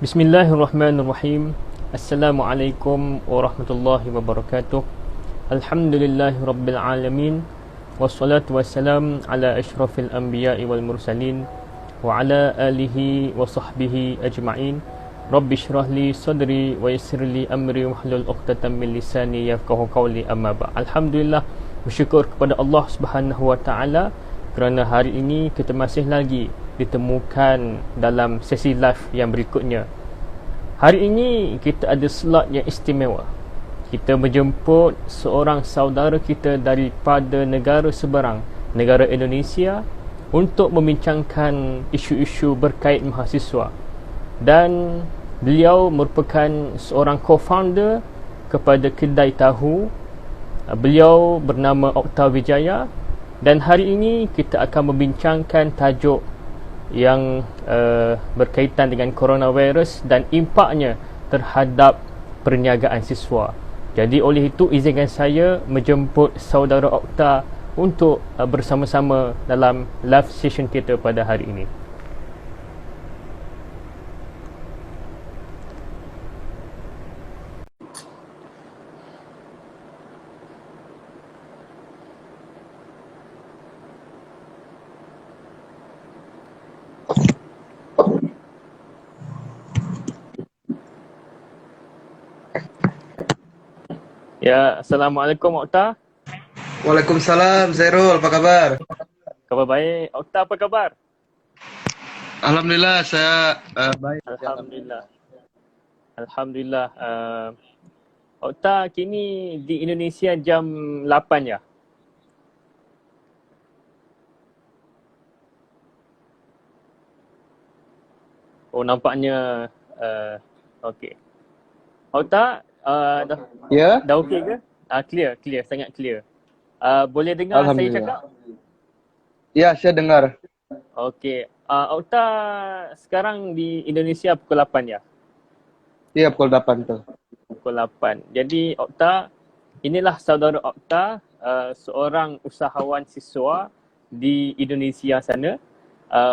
Bismillahirrahmanirrahim. Assalamualaikum warahmatullahi wabarakatuh. Alhamdulillahirabbil alamin. Wassalatu wassalam ala asyrafil anbiya'i wal mursalin wa ala alihi wa sahbihi ajma'in. Rabbi shrah li sadri wa yassir li amri wahlul 'uqdatam min lisani yafqahu qawli, amma ba'd. Alhamdulillah, bersyukur kepada Allah Subhanahu wa taala kerana hari ini kita masih lagi ditemukan dalam sesi live yang berikutnya. Hari ini kita ada slot yang istimewa. Kita menjemput seorang saudara kita daripada negara seberang, negara Indonesia, untuk membincangkan isu-isu berkait mahasiswa. Dan beliau merupakan seorang co-founder kepada kedai tahu. Beliau bernama Okta Wijaya, dan hari ini kita akan membincangkan tajuk yang berkaitan dengan coronavirus dan impaknya terhadap perniagaan siswa. Jadi oleh itu izinkan saya menjemput saudara Okta untuk bersama-sama dalam live session kita pada hari ini. Ya, Assalamualaikum Okta. Waalaikumsalam, Zairul, apa kabar? Kabar baik. Okta, apa kabar? Alhamdulillah, saya baik. Alhamdulillah. Alhamdulillah. Okta, kini di Indonesia jam 8 ya? Oh, nampaknya okey. Okta, Ya, dah okey ke? Clear, sangat clear. Boleh dengar saya cakap? Alhamdulillah. Ya, saya dengar. Okey. Okta sekarang di Indonesia pukul 8 ya? Iya, pukul 8 tuh. Pukul 8. Jadi Okta, inilah saudara Okta, seorang usahawan siswa di Indonesia sana.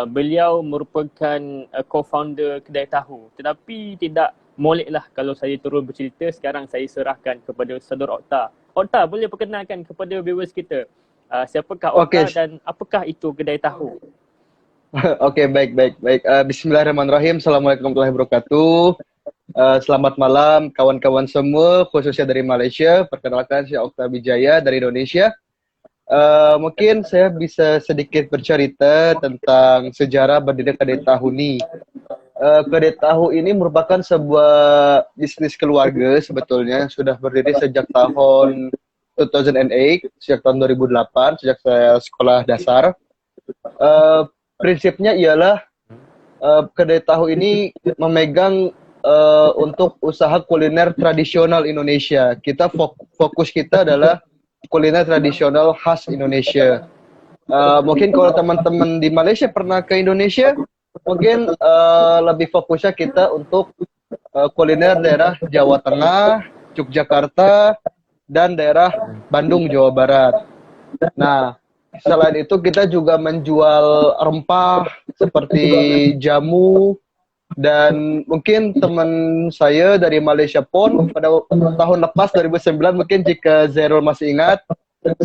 Beliau merupakan co-founder kedai tahu. Tetapi tidak moleklah kalau saya turun bercerita. Sekarang saya serahkan kepada saudara Okta. Okta, boleh perkenalkan kepada viewers kita siapakah Okta Oke, dan apakah itu kedai tahu? oke, baik. Bismillahirrahmanirrahim. Assalamualaikum warahmatullahi wabarakatuh. Selamat malam kawan-kawan semua, khususnya dari Malaysia. Perkenalkan, saya Okta Wijaya dari Indonesia. Mungkin saya bisa sedikit bercerita tentang sejarah berdiri kedai tahu ini. Kedai tahu ini merupakan sebuah bisnis keluarga sebetulnya, sudah berdiri sejak tahun 2008, sejak tahun 2008, sejak saya sekolah dasar. Prinsipnya ialah kedai tahu ini memegang untuk usaha kuliner tradisional Indonesia. Fokus kita adalah kuliner tradisional khas Indonesia. Mungkin kalau teman-teman di Malaysia pernah ke Indonesia, mungkin lebih fokusnya kita untuk kuliner daerah Jawa Tengah, Yogyakarta, dan daerah Bandung, Jawa Barat. Nah, selain itu kita juga menjual rempah seperti jamu, dan mungkin teman saya dari Malaysia pun pada tahun lepas 2009, mungkin jika Zairul masih ingat,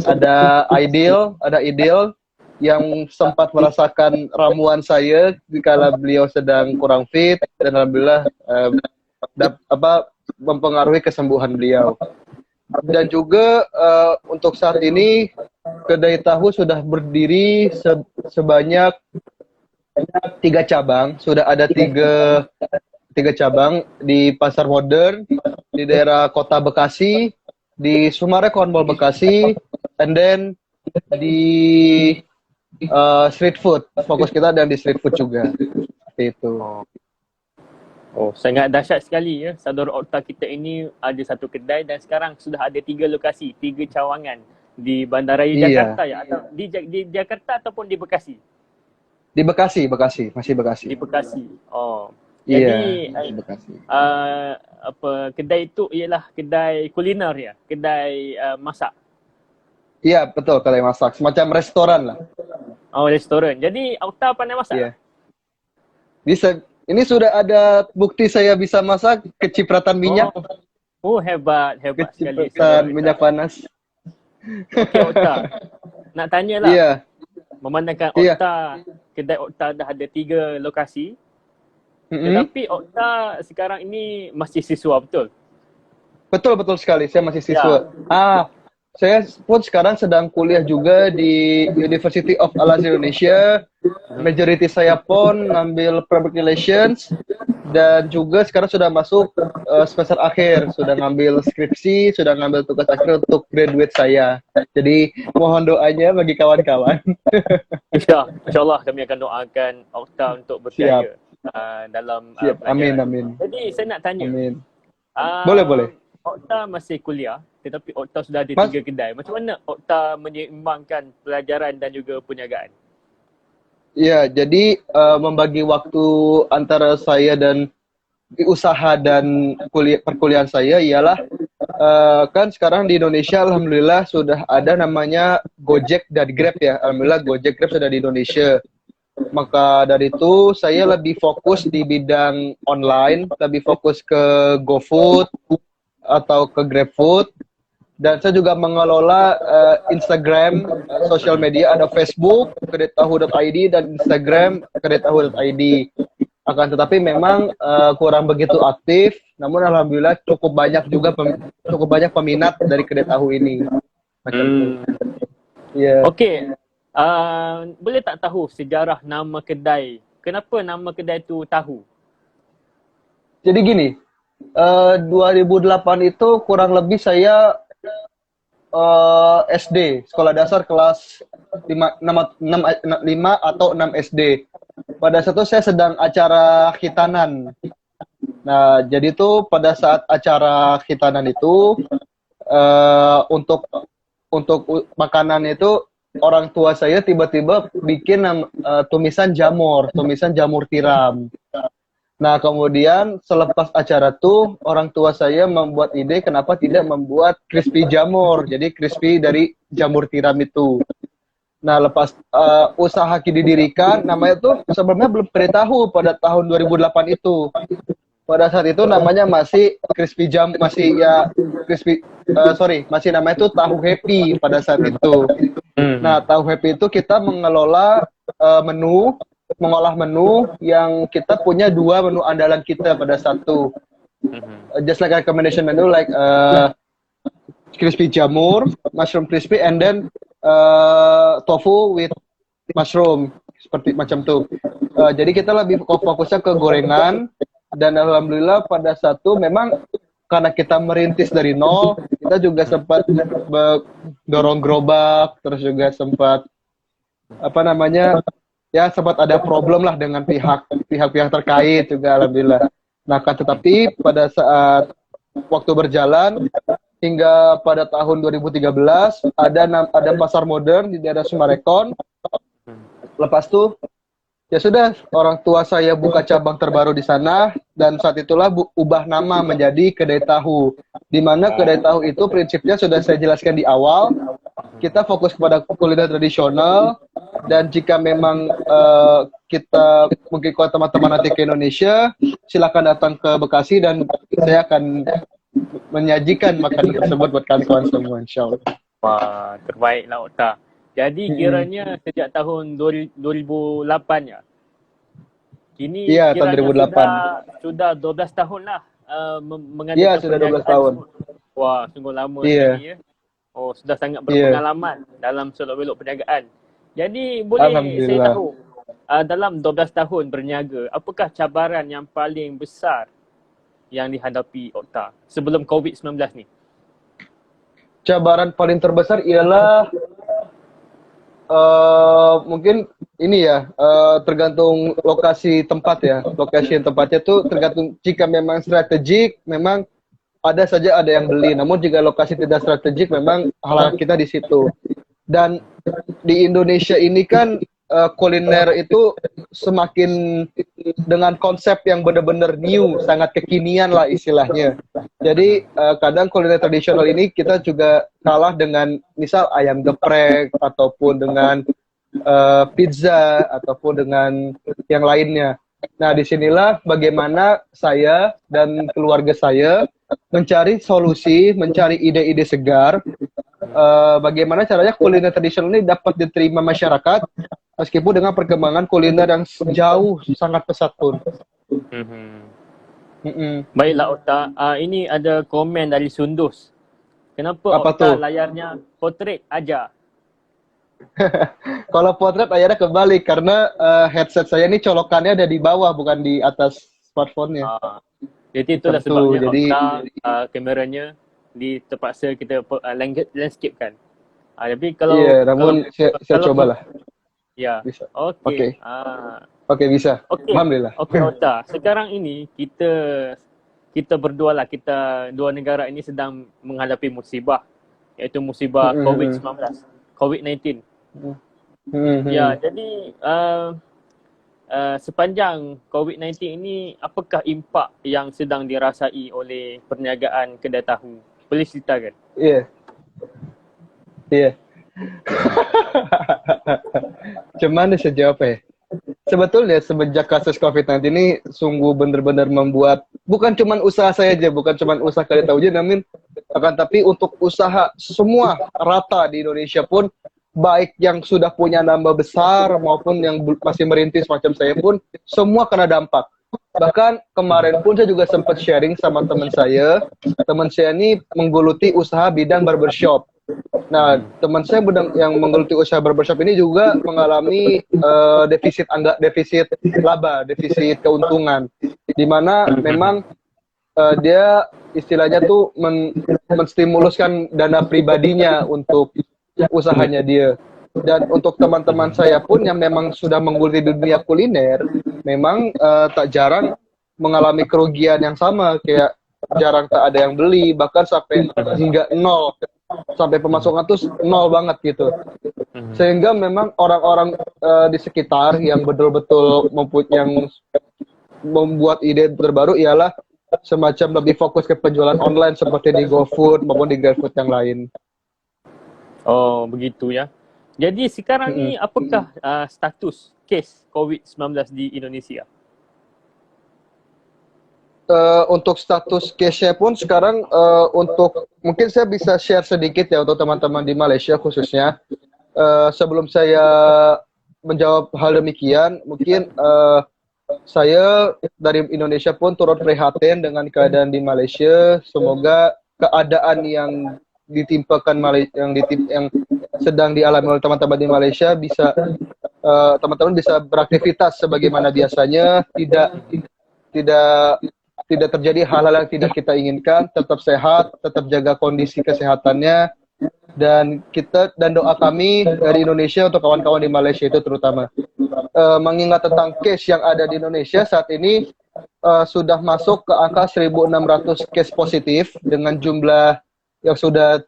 ada Ideal yang sempat merasakan ramuan saya kala beliau sedang kurang fit, dan alhamdulillah mempengaruhi kesembuhan beliau. Dan juga untuk saat ini kedai tahu sudah berdiri sebanyak 3 cabang. Sudah ada tiga cabang di Pasar Modern, di daerah Kota Bekasi, di Sumare Cornwall Bekasi, and then di street food. Fokus kita ada di street food juga. Seperti itu. Oh, sangat dahsyat sekali ya. Saudara Okta kita ini ada satu kedai dan sekarang sudah ada 3 lokasi, 3 cawangan di Bandaraya Iya. Jakarta ya, atau di Jakarta ataupun di Bekasi? Di Bekasi, masih Bekasi. Di Bekasi. Oh. Iya, Jadi di Bekasi. kedai itu ialah kedai kuliner ya, kedai masak. Iya, betul, kedai masak. Semacam restoran lah. Oh, restoran. Jadi Okta pandai masak? Iya. Bisa Ini sudah ada bukti saya bisa masak kecipratan minyak, Hebat sekali kecipratan saudara minyak Okta. panas. Okey Okta, nak tanyalah, Iya, memandangkan iya. kedai Okta dah ada 3 lokasi, Mm-mm. tetapi Okta sekarang ini masih siswa, betul? Betul, betul sekali. Saya masih Ya. siswa. Saya pun sekarang sedang kuliah juga di University of Al-Azhar Indonesia. Majority saya pun ngambil Public Relations dan juga sekarang sudah masuk semester akhir, sudah ngambil skripsi, sudah ngambil tugas akhir untuk graduate saya. Jadi mohon doanya bagi kawan-kawan. InsyaAllah kami akan doakan Okta untuk Siap, berjaya dalam siap. Amin, pelajaran. amin. Jadi saya nak tanya, Amin. Boleh, boleh. Okta masih kuliah tetapi Okta sudah ada Mas, 3 kedai. Macam mana Okta menyeimbangkan pelajaran dan juga perniagaan? ya, jadi membagi waktu antara saya dan usaha dan perkuliahan saya ialah kan sekarang di Indonesia alhamdulillah sudah ada namanya Gojek dan Grab ya. Alhamdulillah Gojek Grab sudah di Indonesia. Maka dari itu saya lebih fokus di bidang online, lebih fokus ke GoFood atau ke GrabFood, dan saya juga mengelola Instagram, sosial media, ada Facebook kedetahu.id dan Instagram kedetahu.id. Akan tetapi memang kurang begitu aktif, namun alhamdulillah cukup banyak peminat dari kedai tahu ini. Macam itu. Iya. Okey. Boleh tak tahu sejarah nama kedai? Kenapa nama kedai tu Tahu? Jadi gini, 2008 itu kurang lebih saya SD, sekolah dasar kelas 5 atau 6 SD. Pada saat itu saya sedang acara khitanan. Nah, jadi tuh pada saat acara khitanan itu untuk makanan itu orang tua saya tiba-tiba bikin tumisan jamur tiram. Nah, kemudian selepas acara tuh orang tua saya membuat ide kenapa tidak membuat crispy jamur. Jadi crispy dari jamur tiram itu. Nah, lepas usaha didirikan, namanya tuh sebenarnya belum tahu pada tahun 2008 itu. Pada saat itu namanya masih masih namanya itu Tahu Happy pada saat itu. Nah, Tahu Happy itu kita mengolah menu yang kita punya 2 menu andalan kita pada satu. Just like recommendation menu like crispy jamur, mushroom crispy, and then tofu with mushroom, seperti macam tuh. Jadi kita lebih fokusnya ke gorengan, dan alhamdulillah pada satu memang karena kita merintis dari nol, kita juga sempat dorong gerobak, terus juga sempat sempat ada problem lah dengan pihak terkait juga alhamdulillah. Nah, tetapi pada saat waktu berjalan hingga pada tahun 2013 ada pasar modern di daerah Sumarekon. Lepas itu ya sudah, orang tua saya buka cabang terbaru di sana, dan saat itulah ubah nama menjadi Kedai Tahu. Di mana Kedai Tahu itu prinsipnya sudah saya jelaskan di awal, kita fokus kepada kuliner tradisional, dan jika memang kita mungkin kalau teman-teman nanti ke Indonesia, silakan datang ke Bekasi dan saya akan menyajikan makanan tersebut buat kawan-kawan semua, insyaallah. Wah, terbaiklah Okta. Jadi kiranya sejak tahun 2008 ya. Kini Iya, tahun kiranya 2008. sudah 12 tahun lah mengadakan Iya, sudah 12 tahun. Wah, sungguh lama Iya. sekali ya. Oh, sudah sangat berpengalaman dalam selok-belok perniagaan. Jadi boleh saya tahu dalam 12 tahun berniaga, apakah cabaran yang paling besar yang dihadapi Okta sebelum COVID-19 ni? Cabaran paling terbesar ialah mungkin ini ya, tergantung lokasi tempat ya. Lokasi tempatnya tuh tergantung, jika memang strategik memang ada saja ada yang beli. Namun jika lokasi tidak strategik memang hal kita di situ. Dan di Indonesia ini kan kuliner itu semakin dengan konsep yang benar-benar new, sangat kekinian lah istilahnya. Jadi kadang kuliner tradisional ini kita juga kalah dengan misal ayam geprek, ataupun dengan pizza, ataupun dengan yang lainnya. Nah, disinilah bagaimana saya dan keluarga saya mencari solusi, mencari ide-ide segar, bagaimana caranya kuliner tradisional ini dapat diterima masyarakat, meskipun dengan perkembangan kuliner yang jauh sangat pesat pun. Baiklah Ota, ini ada komen dari Sundus. Kenapa Apa Ota tuh? layarnya portrait aja? Kalau potret akhirnya kebalik karena headset saya ini colokannya ada di bawah bukan di atas smartphone-nya. Ah, jadi itulah Tentu. sebabnya Jadi Okta kameranya terpaksa kita landscape kan. Tapi kalau iya, namun saya kalau cobalah. ya, Bisa. okey. Oke. Oke, bisa. Okey. Alhamdulillah. Okey Okta. Sekarang ini kita berdua lah, kita dua negara ini sedang menghadapi musibah, iaitu musibah COVID-19, COVID-19. Ya, jadi sepanjang COVID-19 ini, apakah impak yang sedang dirasai oleh perniagaan kedai tahu? Boleh ceritakan? Iya. Iya. Cuman bisa jawab ya. Sebetulnya semenjak kasus COVID-19 ini sungguh benar-benar membuat bukan cuman usaha saya aja, bukan cuman usaha kedai tahu aja, namun akan tapi untuk usaha semua rata di Indonesia pun, baik yang sudah punya nama besar maupun yang masih merintis macam saya pun, semua kena dampak. Bahkan kemarin pun saya juga sempat sharing sama teman saya. Teman saya ini menggeluti usaha bidang barbershop. Nah, teman saya yang menggeluti usaha barbershop ini juga mengalami defisit laba, defisit keuntungan, di mana memang dia istilahnya tuh menstimuluskan dana pribadinya untuk usahanya dia. Dan untuk teman-teman saya pun yang memang sudah menggeluti dunia kuliner, memang tak jarang mengalami kerugian yang sama, kayak jarang tak ada yang beli, bahkan sampai hingga nol, sampai pemasukan tuh nol banget gitu. Sehingga memang orang-orang di sekitar yang betul-betul yang membuat ide terbaru ialah semacam lebih fokus ke penjualan online seperti di GoFood maupun di GrabFood yang lain. Oh, begitu ya. Jadi sekarang ni apakah status kes COVID-19 di Indonesia? Untuk status case-nya pun sekarang untuk mungkin saya bisa share sedikit ya untuk teman-teman di Malaysia khususnya. Sebelum saya menjawab hal demikian, mungkin saya dari Indonesia pun turut prihatin dengan keadaan di Malaysia. Semoga keadaan yang ditimpakan yang sedang dialami oleh teman-teman di Malaysia bisa teman-teman bisa beraktivitas sebagaimana biasanya, tidak terjadi hal-hal yang tidak kita inginkan, tetap sehat, tetap jaga kondisi kesehatannya, dan doa kami dari Indonesia untuk kawan-kawan di Malaysia itu terutama. Mengingat tentang case yang ada di Indonesia saat ini sudah masuk ke angka 1.600 case positif dengan jumlah yang sudah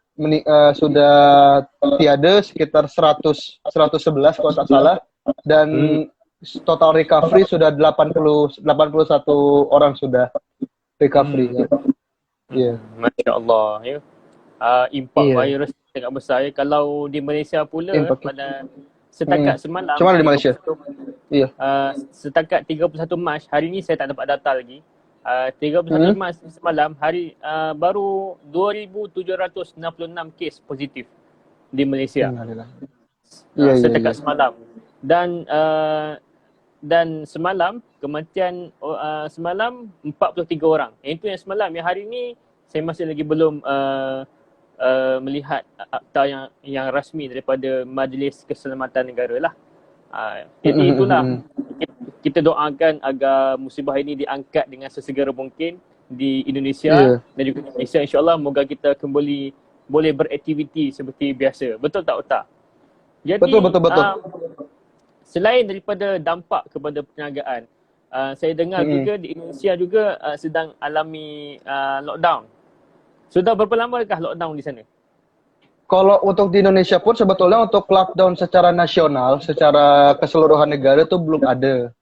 tiada sekitar 111 kalau tak salah, dan total recovery sudah 81 orang sudah recovery. Yeah. Masya Allah ya. Impak virus sangat besar ya. Kalau di Malaysia pula pada setakat semalam, cuma di Malaysia. Iya. Setakat 31 Mac, hari ni saya tak dapat data lagi. 31 Mac semalam hari baru 2,766 kes positif di Malaysia. Setakat semalam. Dan semalam kematian semalam 43 orang. Itu yang semalam. Yang hari ni saya masih lagi belum melihat akta yang rasmi daripada Majlis Keselamatan Negara lah. Jadi itulah, kita doakan agar musibah ini diangkat dengan sesegera mungkin di Indonesia dan juga Malaysia. InsyaAllah moga kita kembali boleh beraktiviti seperti biasa. Betul tak Otak? Jadi, betul. Selain daripada dampak kepada perniagaan, saya dengar juga di Indonesia juga sedang alami lockdown. Sudah berapa lamakah lockdown di sana? Kalau untuk di Indonesia pun sebetulnya untuk lockdown secara nasional, secara keseluruhan negara itu belum ada.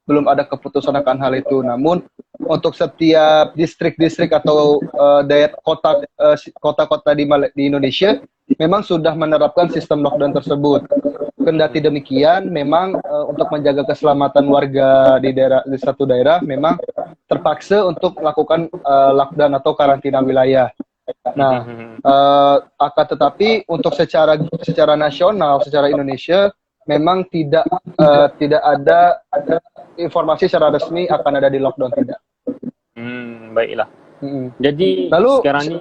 Belum ada keputusan akan hal itu. Namun untuk setiap distrik-distrik atau kota-kota di Indonesia memang sudah menerapkan sistem lockdown tersebut. kendati demikian memang untuk menjaga keselamatan warga di satu daerah memang terpaksa untuk melakukan lockdown atau karantina wilayah. Nah, akan tetapi untuk secara nasional, secara Indonesia memang tidak ada informasi secara resmi akan ada di lockdown, tidak. Baiklah. Jadi Lalu sekarang ni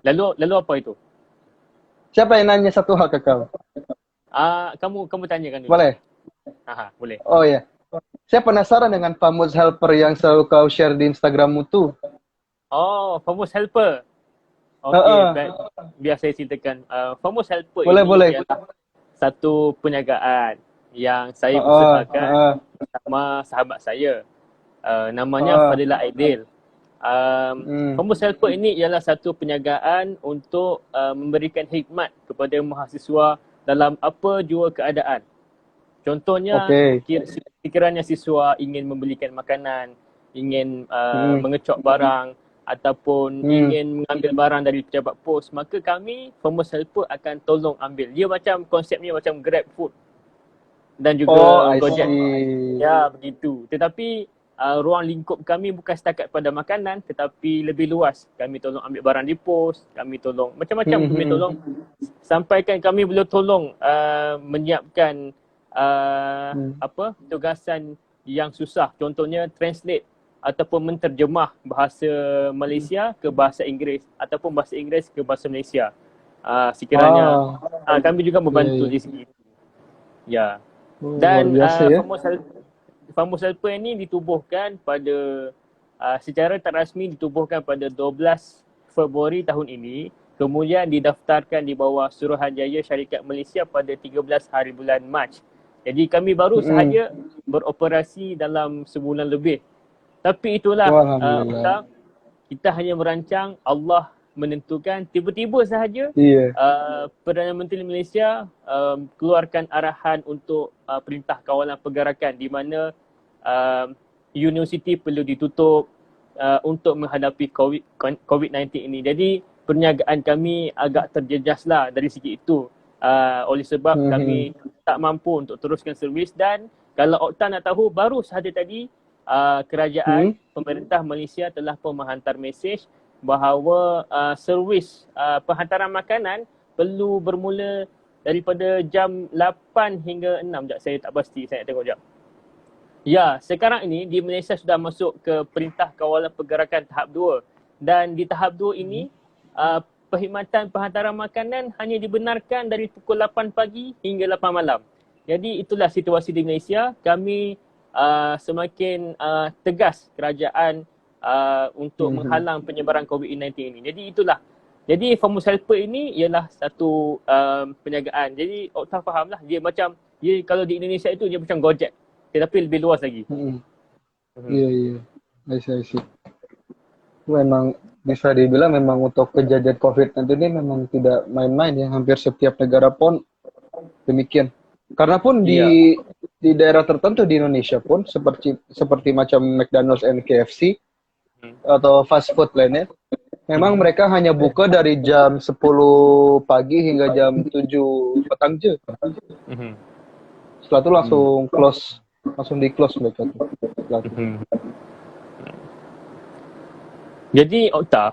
lalu apa itu? siapa yang nanya satu hal ke kau? Kamu tanyakan dulu. Boleh? Boleh. Oh ya. Saya penasaran dengan famous helper yang selalu kau share di Instagrammu tuh. Oh, famous helper. Okey, biar saya ceritakan. Famous helper Boleh. ialah satu perniagaan yang saya usahakan bersama sahabat saya. Namanya Fadilah Aidil. Famous helper ini ialah satu perniagaan untuk memerikan khidmat kepada mahasiswa dalam apa jua keadaan. Contohnya, sekiranya siswa ingin membelikan makanan, ingin mengecok barang ataupun ingin mengambil barang dari pejabat pos, maka kami famous helper akan tolong ambil. Dia macam konsepnya macam Grab Food dan juga Gojek. Ya, begitu. Tetapi ruang lingkup kami bukan setakat pada makanan tetapi lebih luas. Kami tolong ambil barang di pos, kami tolong macam-macam, kami tolong sampaikan, kami boleh tolong menyiapkan tugasan yang susah, contohnya translate ataupun menterjemah bahasa Malaysia ke bahasa Inggeris ataupun bahasa Inggeris ke bahasa Malaysia. Sekiranya kami juga membantu di sini. Ya. Dan famous helper ini ditubuhkan pada secara tak rasmi ditubuhkan pada 12 Februari tahun ini, kemudian didaftarkan di bawah Suruhanjaya Syarikat Malaysia pada 13 hari bulan Mac. Jadi kami baru sahaja beroperasi dalam sebulan lebih. Tapi itulah kita hanya merancang, Allah menentukan, tiba-tiba sahaja Perdana Menteri Malaysia keluarkan arahan untuk perintah kawalan pergerakan di mana universiti perlu ditutup untuk menghadapi COVID-19 ini. Jadi perniagaan kami agak terjejaslah dari segi itu. Oleh sebab kami tak mampu untuk teruskan servis, dan kalau Okta nak tahu, baru sahaja tadi kerajaan pemerintah Malaysia telah pun menghantar mesej bahawa servis penghantaran makanan perlu bermula daripada jam 8 hingga 6. Saya tak pasti, saya nak tengok jap. Ya, sekarang ini di Malaysia sudah masuk ke perintah kawalan pergerakan tahap 2, dan di tahap 2 ini perkhidmatan penghantaran makanan hanya dibenarkan dari pukul 8 pagi hingga 8 malam. Jadi itulah situasi di Malaysia. Kami semakin tegas kerajaan untuk menghalang penyebaran COVID-19 ini. Jadi itulah. Jadi famous helper ini ialah satu perniagaan. Jadi Okta fahamlah, dia macam, dia kalau di Indonesia itu dia macam Gojek, tetapi lebih luas lagi. Iya. I see. Memang bisa dibilang memang untuk kejadian COVID-19 ini memang tidak main-main ya. Hampir setiap negara pun demikian. Karena pun di daerah tertentu di Indonesia pun seperti macam McDonald's and KFC atau fast food lainnya, memang mereka hanya buka dari jam 10 pagi hingga jam 7 petang je. Setelah itu langsung di-close mereka tuh. Jadi Okta,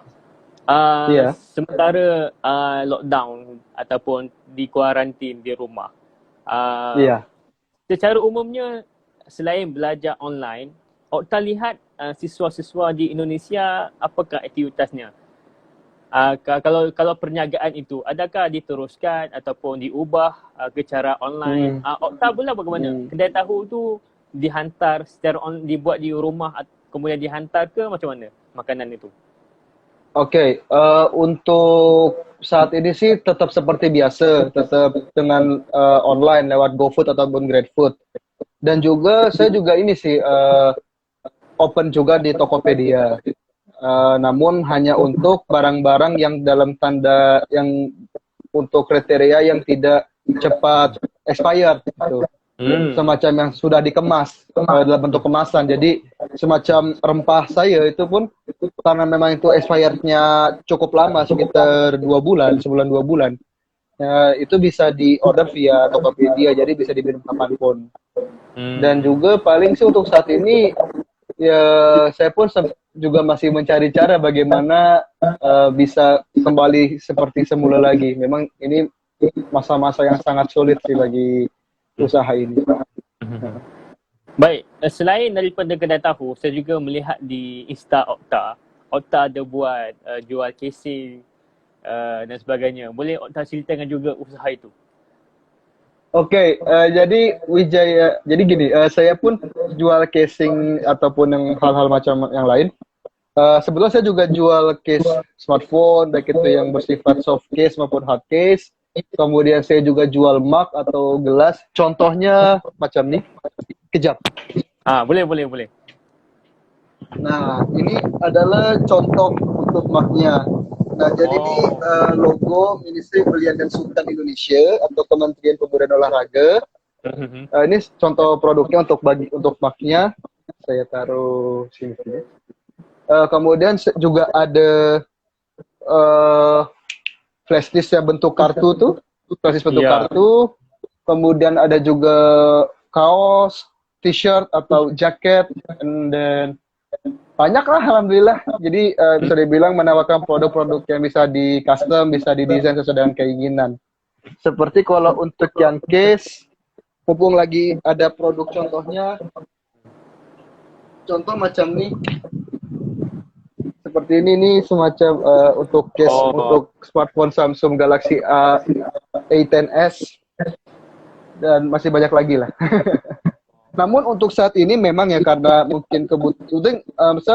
sementara lockdown ataupun di kuarantin di rumah, secara umumnya selain belajar online, Okta lihat siswa-siswa di Indonesia apakah aktivitasnya? Kalau perniagaan itu, adakah diteruskan ataupun diubah ke cara online? Okta pula bagaimana? Kedai tahu tu dihantar secara dibuat di rumah kemudian dihantar ke macam mana makanan itu? Untuk saat ini sih tetap seperti biasa, tetap dengan online lewat GoFood ataupun GrabFood. Dan juga saya juga ini sih open juga di Tokopedia. Namun hanya untuk barang-barang yang dalam tanda yang untuk kriteria yang tidak cepat expired gitu. Semacam yang sudah dikemas dalam bentuk kemasan. Jadi semacam rempah saya itu pun karena memang itu expirednya cukup lama, sekitar 2 bulan, sebulan 2 bulan. itu bisa di order via Tokopedia, jadi bisa diminum kapanpun. Dan juga paling sih untuk saat ini ya saya pun juga masih mencari cara bagaimana bisa kembali seperti semula lagi. Memang ini masa-masa yang sangat sulit sih bagi usaha ini. Baik, selain daripada kedai tahu, saya juga melihat di Insta Okta. Okta ada buat jual casing dan sebagainya. Boleh Okta ceritakan juga usaha itu? Oke, jadi Wijaya, jadi gini, saya pun jual casing ataupun yang hal-hal macam yang lain. Sebetulnya saya juga jual case smartphone, baik itu yang bersifat soft case maupun hard case. Kemudian saya juga jual mug atau gelas. Contohnya macam nih, kejap. Boleh. Nah, ini adalah contoh untuk mugnya. Nah, jadi ini logo Ministry Belia dan Sukan Indonesia atau Kementerian Pemuda dan Olahraga. Ini contoh produknya untuk mugnya. Saya taruh sini. Kemudian juga ada flash disk yang bentuk kartu tuh, flash disk bentuk kartu. Kemudian ada juga kaos, t-shirt atau jaket, dan banyak lah alhamdulillah. Jadi bisa dibilang menawarkan produk-produk yang bisa di custom, bisa didesain sesuai dengan keinginan. Seperti kalau untuk yang case, mumpung lagi ada produk contohnya, contoh macam nih. Seperti ini nih semacam untuk case untuk smartphone Samsung Galaxy A10s dan masih banyak lagi lah. Namun untuk saat ini memang ya karena mungkin kebutuhan,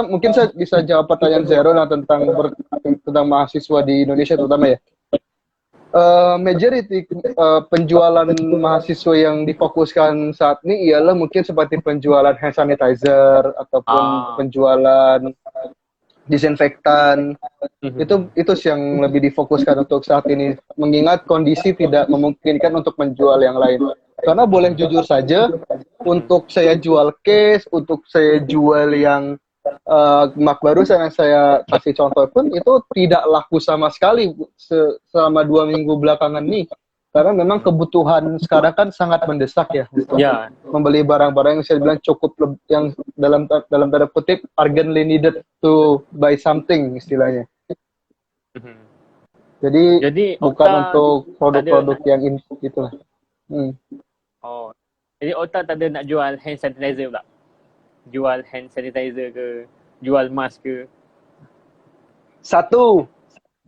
mungkin saya bisa jawab pertanyaan Zero tentang mahasiswa di Indonesia terutama ya. Majority penjualan mahasiswa yang difokuskan saat ini ialah mungkin seperti penjualan hand sanitizer ataupun penjualan disinfektan. Itu yang lebih difokuskan untuk saat ini, mengingat kondisi tidak memungkinkan untuk menjual yang lain. Karena boleh jujur saja, untuk saya jual case, untuk saya jual yang mak barusan yang saya kasih contoh pun itu tidak laku sama sekali selama 2 minggu belakangan nih. Karena memang kebutuhan sekarang kan sangat mendesak ya, untuk membeli barang-barang yang saya bilang cukup, yang dalam tanda kutip urgently needed to buy something istilahnya. Jadi bukan untuk produk-produk yang itulah. Jadi Okta tak ada nak jual hand sanitizer pula? Jual hand sanitizer ke, jual mask ke? Satu,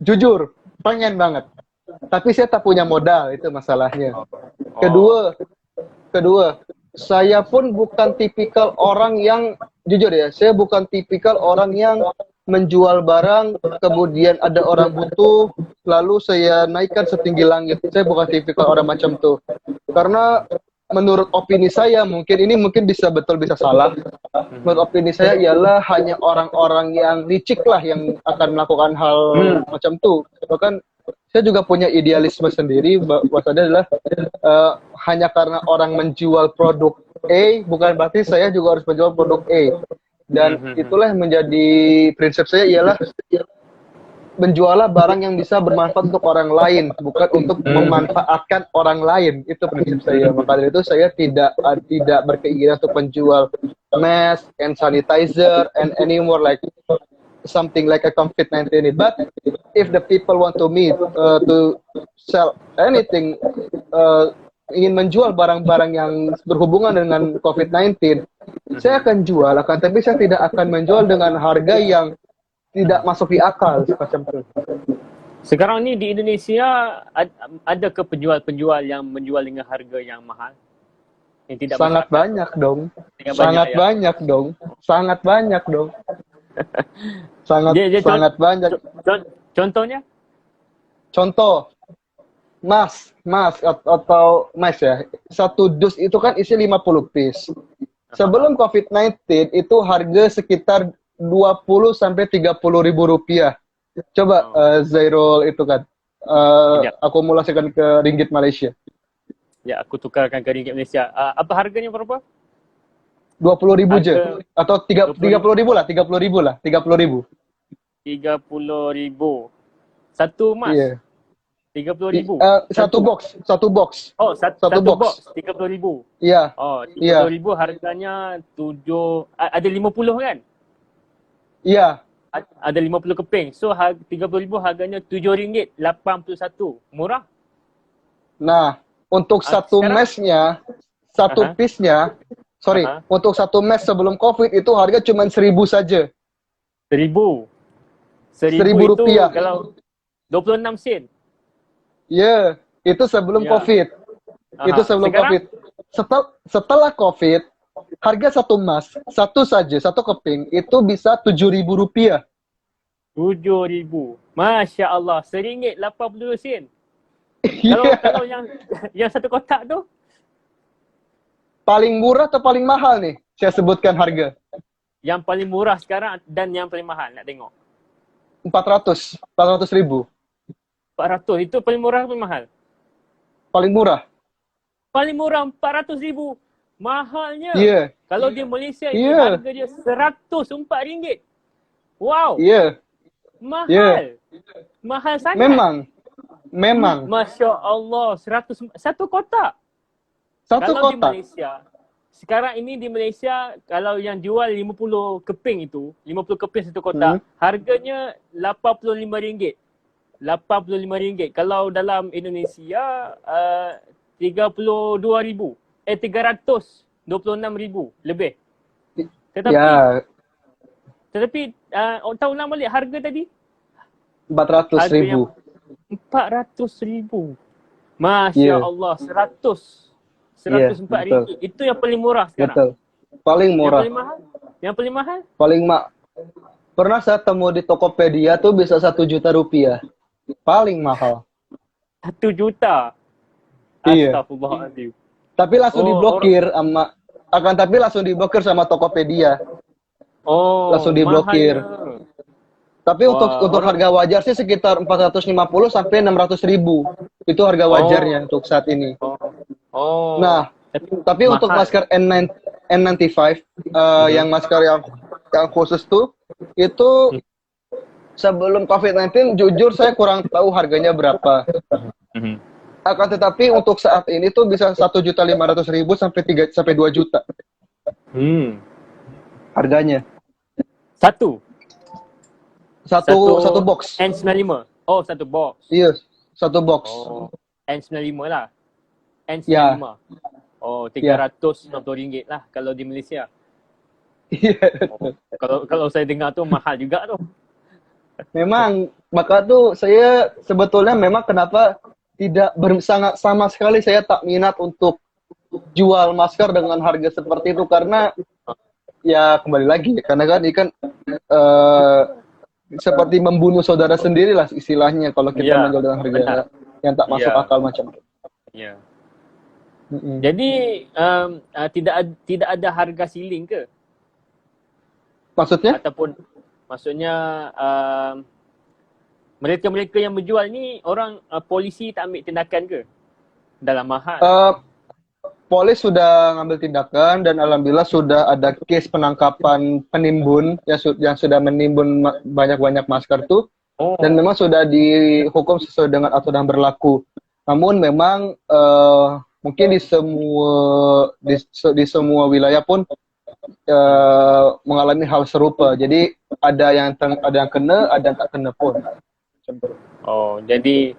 jujur, pengen banget. Tapi saya tak punya modal, itu masalahnya. Kedua, saya pun bukan tipikal orang yang, jujur ya, saya bukan tipikal orang yang menjual barang, kemudian ada orang butuh, lalu saya naikkan setinggi langit. Saya bukan tipikal orang macam itu. Karena menurut opini saya, mungkin bisa betul bisa salah. Menurut opini saya ialah hanya orang-orang yang licik lah yang akan melakukan hal macam itu. Bahkan saya juga punya idealisme sendiri, bahwasanya adalah hanya karena orang menjual produk A, bukan berarti saya juga harus menjual produk A. Dan itulah yang menjadi prinsip saya, ialah menjuallah barang yang bisa bermanfaat untuk orang lain, bukan untuk memanfaatkan orang lain. Itu prinsip saya. Maka dari itu saya tidak berkeinginan untuk menjual mask and sanitizer and any more like something like a COVID-19. But if the people want to meet to sell anything, ingin menjual barang-barang yang berhubungan dengan COVID-19, saya akan jual, tapi saya tidak akan menjual dengan harga yang tidak masuk di akal semacam itu. Sekarang ni di Indonesia ada ke penjual-penjual yang menjual dengan harga yang mahal? Yang tidak sangat banyak dong. Sangat banyak dong. Sangat banyak dong. Sangat banyak. Contohnya? Contoh, mas atau mas ya. Satu dus itu kan isi 50 piece. Sebelum COVID-19 itu harga sekitar 20 sampai 30 ribu rupiah. Coba Zairul itu kan akumulasikan ke ringgit Malaysia. Ya, aku tukarkan ke ringgit Malaysia. Apa harganya berapa? 20 ribu je. Atau 30 ribu lah. 30 ribu. 30 ribu. Satu emas? Iya. 30,000. Satu box. Oh, satu box 30,000. Iya, Oh, iya, 30,000 harganya 7, ada 50 kan? iya. Ada 50 keping. So 30,000 harganya RM7.81. Murah. Nah, untuk satu Sekarang mesnya, satu aha, piece-nya, sorry, aha, untuk satu mes sebelum COVID itu harga cuma 1.000 saja. 1,000. 1,000 Seribu itu rupiah. kalau 26 sen. Ya, itu sebelum Ya. COVID. Itu Aha. sebelum Sekarang COVID. Setelah COVID, harga satu emas, satu saja, satu keping, itu bisa 7.000 rupiah. 7,000. Masya Allah. RM1.82. Kalau Iya. kalau yang yang satu kotak tu Paling murah atau paling mahal nih? Saya sebutkan harga. yang paling murah sekarang dan yang paling mahal nak tengok. 400 ribu. 400 itu paling murah atau paling mahal? Paling murah. Paling murah 400,000. Mahalnya. Iya. Kalau di Malaysia ini Iya. harga dia RM104. Wow. Iya. Mahal. Mahal sangat. Memang. Masya Allah. 100, satu kotak. Satu Kalau di kotak. Malaysia, sekarang ini di Malaysia, kalau yang jual 50 keping itu, 50 keping satu kotak, harganya RM85. RM85. Kalau dalam Indonesia, 32,000. 326,000 lebih. Tetapi, Ya, tahu nak balik harga tadi? 400 Harga yang ribu. 400,000. Masya Iya. Allah, 100. Iya, RM104. Itu yang paling murah sekarang. Betul. Paling Yang murah. paling mahal? Yang paling mahal? Pernah saya temu di Tokopedia tuh bisa 1 juta rupiah. Paling mahal. 1 juta. Iya. Astagfirullahaladzim. Tapi langsung diblokir sama Tokopedia. Oh, Langsung diblokir. mahalnya. Tapi untuk harga wajar sih sekitar 450 sampai 600 ribu. Itu harga wajarnya untuk saat ini. Oh. Nah, tapi untuk mahal. masker N95 yang masker yang khusus tuh itu sebelum COVID-19 jujur saya kurang tahu harganya berapa. Akan tetapi untuk saat ini tuh bisa 1.500.000 sampai 2 juta. Harganya. Satu Satu box. N95. Oh, satu box. Iya, satu box. Oh, N95 lah. N95. Ya. Oh, RM360 lah kalau di Malaysia. Iya. Kalau saya dengar tu mahal juga tu. Memang, maka tuh saya sebetulnya memang kenapa tidak sangat sama sekali saya tak minat untuk jual masker dengan harga seperti itu karena ya kembali lagi karena kan ini kan seperti membunuh saudara sendiri lah istilahnya kalau kita menjual dengan harga yang tak masuk akal macam itu. Ya. Jadi tidak ada harga ceiling ke? Maksudnya? Ataupun maksudnya mereka-mereka yang menjual ni orang polisi tak ambil tindakan ke? Dalam mahal. Polis sudah ngambil tindakan dan alhamdulillah sudah ada case penangkapan penimbun yang sudah menimbun banyak-banyak masker tuh dan memang sudah dihukum sesuai dengan aturan berlaku. Namun memang mungkin di semua wilayah pun mengalami hal serupa. Jadi ada yang kena, ada yang tak kena pun. Oh, jadi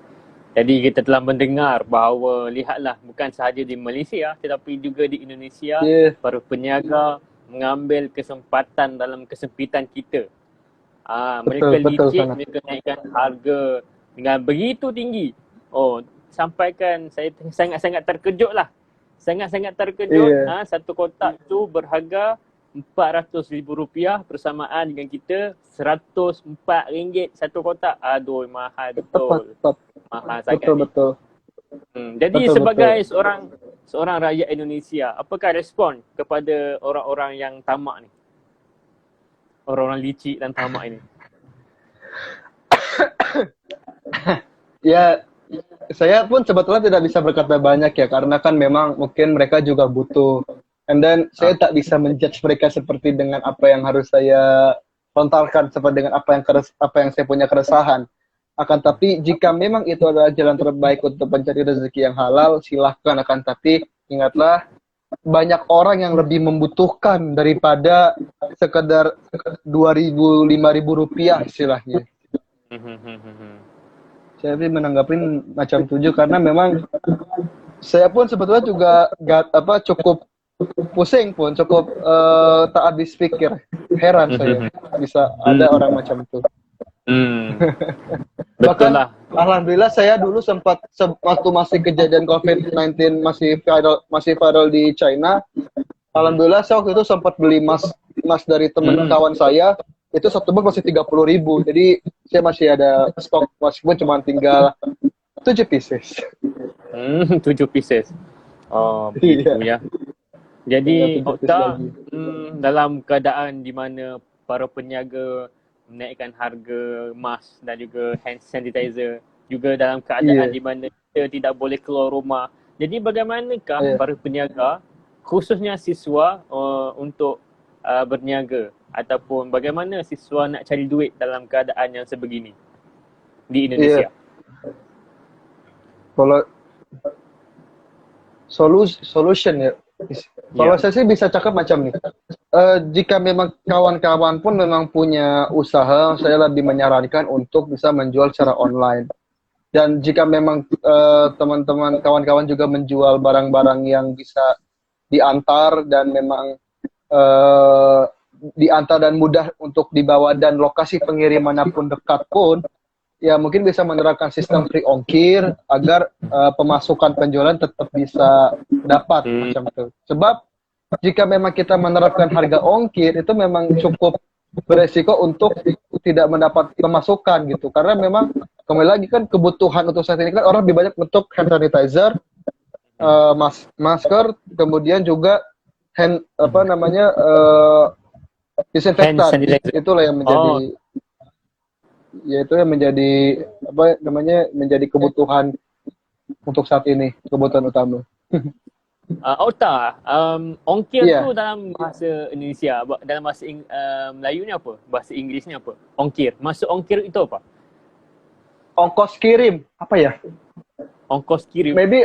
kita telah mendengar bahawa lihatlah bukan sahaja di Malaysia tetapi juga di Indonesia para peniaga mengambil kesempatan dalam kesempitan kita. Mereka licik, mereka naikkan harga dengan begitu tinggi. Oh, sampaikan saya sangat-sangat terkejut lah. Sangat-sangat terkejut. Satu kotak tu berharga RM400,000 bersamaan dengan kita RM104 satu kotak. Aduh, mahal betul. Mahal sangat. Betul. Jadi sebagai seorang rakyat Indonesia, apakah respon kepada orang-orang yang tamak ni? Orang-orang licik dan tamak ini. Ya, saya pun sebetulnya tidak bisa berkata banyak ya karena kan memang mungkin mereka juga butuh. And then saya tak bisa menjudge mereka seperti dengan apa yang harus saya lontarkan seperti dengan apa yang saya punya keresahan. Akan tapi jika memang itu adalah jalan terbaik untuk mencari rezeki yang halal, silahkan. Akan tapi ingatlah, banyak orang yang lebih membutuhkan daripada sekedar 2.000 5.000 rupiah istilahnya. Saya sih menanggapin macam tujuh karena memang saya pun sebetulnya juga cukup pusing pun, cukup tak habis pikir. Heran saya bisa ada orang macam itu. Betul Bahkan lah. alhamdulillah saya dulu sempat waktu masih kejadian COVID-19 masih viral di China. Alhamdulillah saya waktu itu sempat beli emas dari teman kawan saya, itu satu box masih 30.000. Jadi saya masih ada stok, meskipun cuma tinggal 7 pieces. 7 pieces. Oh, begitu ya. Jadi Okta, dalam keadaan di mana para peniaga menaikkan harga mask dan juga hand sanitizer, juga dalam keadaan di mana kita tidak boleh keluar rumah. Jadi bagaimanakah para peniaga, khususnya siswa untuk berniaga, ataupun bagaimana siswa nak cari duit dalam keadaan yang sebegini di Indonesia? Kalau solution ya, kalau saya sih bisa cakap macam nih. Jika memang kawan-kawan pun memang punya usaha, saya lebih menyarankan untuk bisa menjual secara online. Dan jika memang teman-teman kawan-kawan juga menjual barang-barang yang bisa diantar dan memang diantar dan mudah untuk dibawa dan lokasi pengiriman manapun dekat pun, ya mungkin bisa menerapkan sistem free ongkir agar pemasukan penjualan tetap bisa dapat macam itu. Sebab jika memang kita menerapkan harga ongkir, itu memang cukup beresiko untuk tidak mendapat pemasukan gitu. Karena memang kembali lagi kan kebutuhan untuk saat ini kan orang lebih banyak untuk hand sanitizer, masker, kemudian juga disinfektan. Itulah yang menjadi menjadi kebutuhan untuk saat ini, kebutuhan utama. Okta, ongkir tu dalam bahasa Indonesia, dalam bahasa Melayu ni apa? Bahasa Inggeris ni apa? Ongkir. Maksud ongkir itu apa? Ongkos kirim, apa ya? Ongkos kirim. Maybe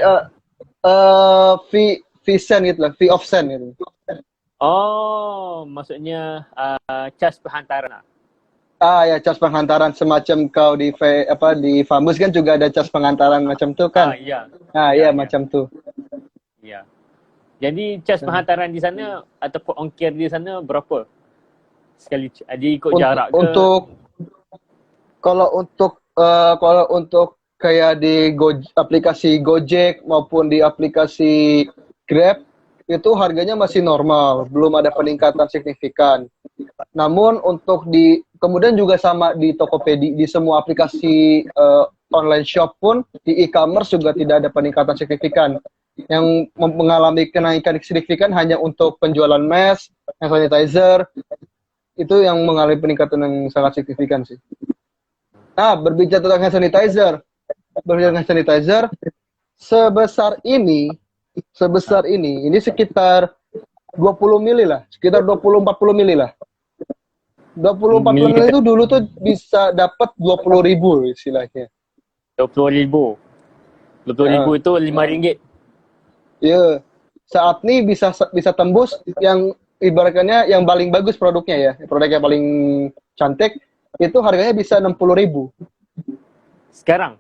fee send gitu lah, fee of send gitu. Oh, maksudnya cas perhantaran lah. Ya, cas penghantaran, semacam kau di Fambus kan juga ada cas penghantaran macam tu kan? Ya. Macam tu. Ya. Jadi cas penghantaran di sana ataupun ongkir di sana berapa? Sekali dia ikut jarak ke? Kalau untuk kayak di aplikasi Gojek maupun di aplikasi Grab itu harganya masih normal, belum ada peningkatan signifikan. Namun untuk kemudian juga sama di Tokopedia, di semua aplikasi online shop pun, di e-commerce juga tidak ada peningkatan signifikan. Yang mengalami kenaikan signifikan hanya untuk penjualan mask, hand sanitizer, itu yang mengalami peningkatan yang sangat signifikan sih. Nah, berbicara tentang hand sanitizer, sebesar ini sekitar 20 mili lah, sekitar 20-40 mili lah. 20-40 mili itu dulu tuh bisa dapat 20.000 istilahnya. 20.000 itu RM5. Iya. Saat ini bisa tembus yang ibaratnya yang paling bagus produknya ya, produk yang paling cantik itu harganya bisa 60.000. Sekarang?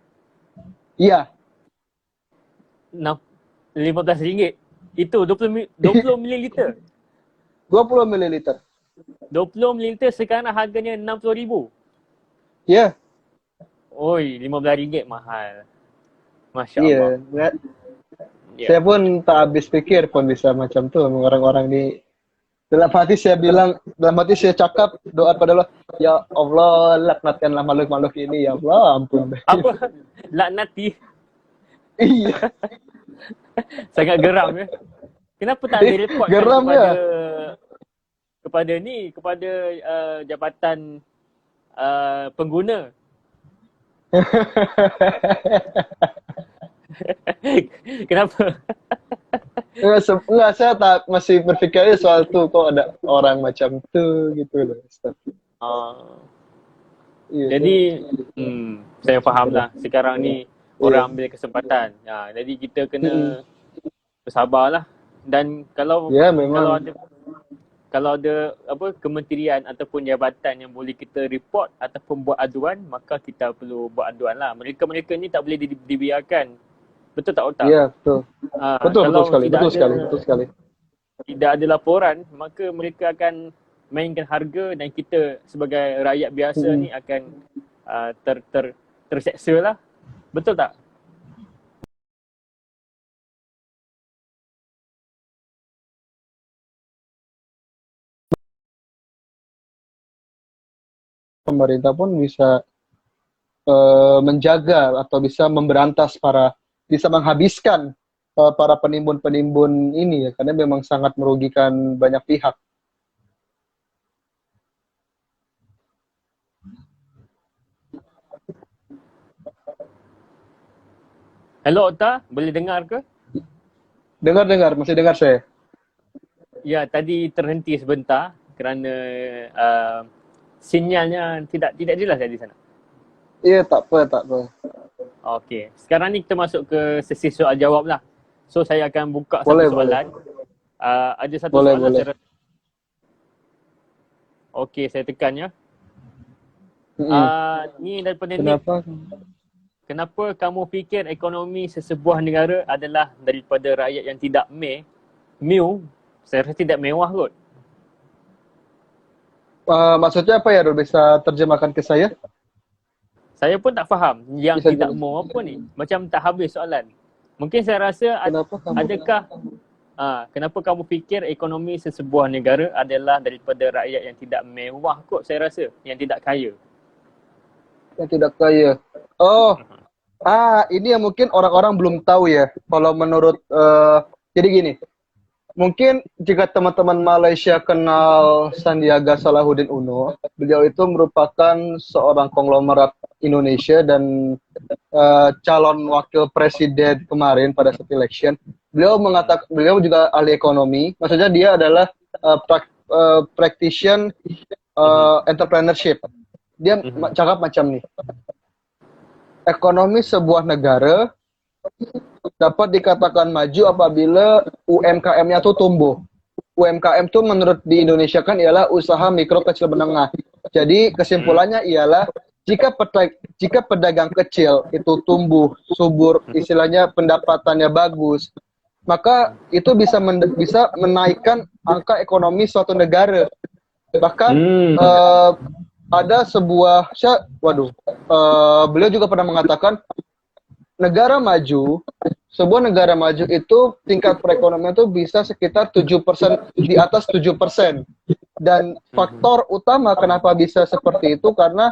Iya. RM15. Itu 20 mililiter. 20 mililiter. 20 mililiter sekarang harganya RM60.000. Ya. Oi, RM15 mahal. Masya Allah. Iya. Saya pun tak habis pikir pun bisa macam tu orang-orang di dalam hati saya cakap doa pada Allah, ya Allah laknatkanlah makhluk-makhluk ini, ya Allah, ampun. Apa? Laknati? Iya. Sangat geram ya. Kenapa tak direport kepada jabatan pengguna? Kenapa? Enggak, saya tak masih berpikirnya soal tu, kok ada orang macam tu gitu loh. Iya, Jadi saya faham lah sekarang ni iya. orang ambil kesempatan. Jadi kita Mm-mm. kena bersabar lah. Dan Ya, kalau memang. ada kalau ada apa kementerian ataupun jabatan yang boleh kita report ataupun buat aduan, maka kita perlu buat aduan lah. Mereka-mereka ni tak boleh dibiarkan. Betul tak Otak? Iya, betul. Betul, betul Kalau sekali, betul sekali, betul sekali. tidak ada laporan, maka mereka akan mainkan harga dan kita sebagai rakyat biasa Mm-mm. ni akan terseksa lah. Betul tak? Pemerintah pun bisa menjaga atau bisa memberantas bisa menghabiskan para penimbun-penimbun ini ya, karena memang sangat merugikan banyak pihak. Hello Otak, boleh dengar ke? Dengar-dengar, masih dengar saya? Ya, tadi terhenti sebentar kerana uh, sinyalnya tidak jelas di sana. Iya, tak apa, tak apa. Okey, sekarang ni kita masuk ke sesi soal jawab lah. So saya akan buka satu Boleh, boleh. soalan. Ada satu Boleh, soalan boleh. saya rasa. Okey, saya tekan ya. Mm-mm. Ni daripada Nick. Kenapa? Kenapa kamu fikir ekonomi sesebuah negara adalah daripada rakyat yang tidak mew? Saya rasa tidak mewah kot. Maksudnya apa ya, Rul? Bisa terjemahkan ke saya? Saya pun tak faham yang Bisa tidak jelas. mau apa ni. Macam tak habis soalan. Mungkin saya rasa Kenapa kamu? adakah kenapa kamu fikir ekonomi sesebuah negara adalah daripada rakyat yang tidak mewah kot, saya rasa, yang tidak kaya. Yang tidak kaya. Oh, ini yang mungkin orang-orang belum tahu ya. Kalau menurut, jadi gini, mungkin jika teman-teman Malaysia kenal Sandiaga Salahuddin Uno, beliau itu merupakan seorang konglomerat Indonesia dan calon wakil presiden kemarin pada saat election. Beliau juga ahli ekonomi. Maksudnya dia adalah practitioner entrepreneurship. Dia cakap macam nih. Ekonomi sebuah negara dapat dikatakan maju apabila UMKM-nya tuh tumbuh. UMKM tuh menurut di Indonesia kan ialah usaha mikro kecil menengah. Jadi kesimpulannya ialah jika pedagang kecil itu tumbuh subur, istilahnya pendapatannya bagus, maka itu bisa menaikkan angka ekonomi suatu negara. Bahkan ada beliau juga pernah mengatakan sebuah negara maju itu tingkat perekonomian itu bisa sekitar 7%, di atas 7%. Dan faktor utama kenapa bisa seperti itu karena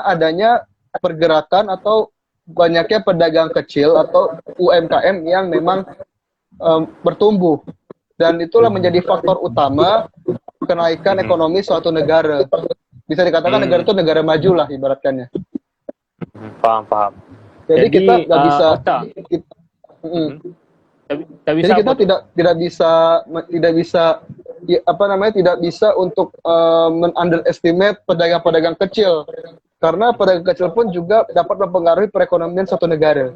adanya pergerakan atau banyaknya pedagang kecil atau UMKM yang memang bertumbuh. Dan itulah menjadi faktor utama kenaikan ekonomi suatu negara. Bisa dikatakan negara itu negara maju lah ibaratkannya. Faham. Jadi kita nggak bisa. Jadi kita tidak bisa untuk underestimate pedagang-pedagang kecil, karena pedagang kecil pun juga dapat mempengaruhi perekonomian suatu negara.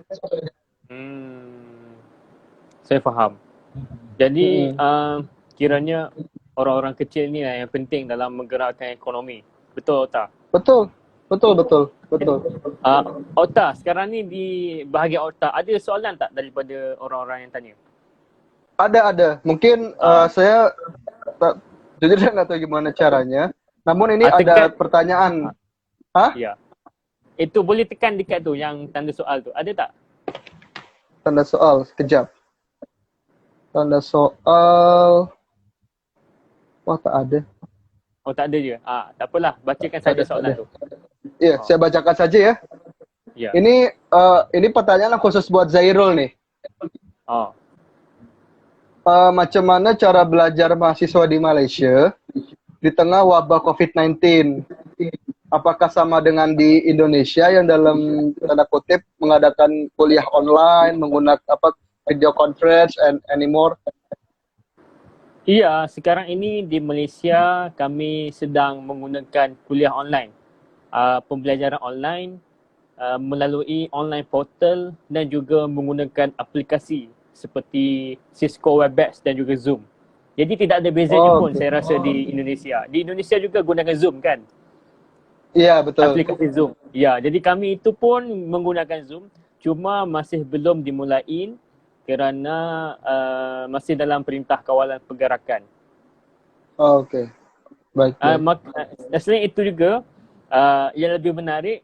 Saya faham. Jadi kiranya orang-orang kecil ni yang penting dalam menggerakkan ekonomi. Betul tak? Betul. Ota, sekarang ni di bahagian Ota, ada soalan tak daripada orang-orang yang tanya? Ada. Mungkin saya jujur nggak tahu gimana caranya. Namun ini ada pertanyaan. Ya. Itu boleh tekan dekat tu yang tanda soal tu. Ada tak? Tanda soal, sekejap. Tanda soal. Wah, tak ada. Oh, tak ada je. Tak apalah, bacakan saja soalan tu. Iya, saya bacakan saja ya. Ya. Ini pertanyaan khusus buat Zairul nih. Macam mana cara belajar mahasiswa di Malaysia di tengah wabah COVID-19? Apakah sama dengan di Indonesia yang dalam tanda kutip mengadakan kuliah online, menggunakan video conference and anymore? Iya, sekarang ini di Malaysia kami sedang menggunakan kuliah online. pembelajaran online melalui online portal dan juga menggunakan aplikasi seperti Cisco Webex dan juga Zoom. Jadi tidak ada bezanya pun saya rasa di Indonesia. Di Indonesia juga gunakan Zoom kan? Iya, betul. Aplikasi Zoom. Ya, jadi kami itu pun menggunakan Zoom, cuma masih belum dimulain kerana masih dalam perintah kawalan pergerakan. Oke. Baik. Selain itu juga, yang lebih menarik,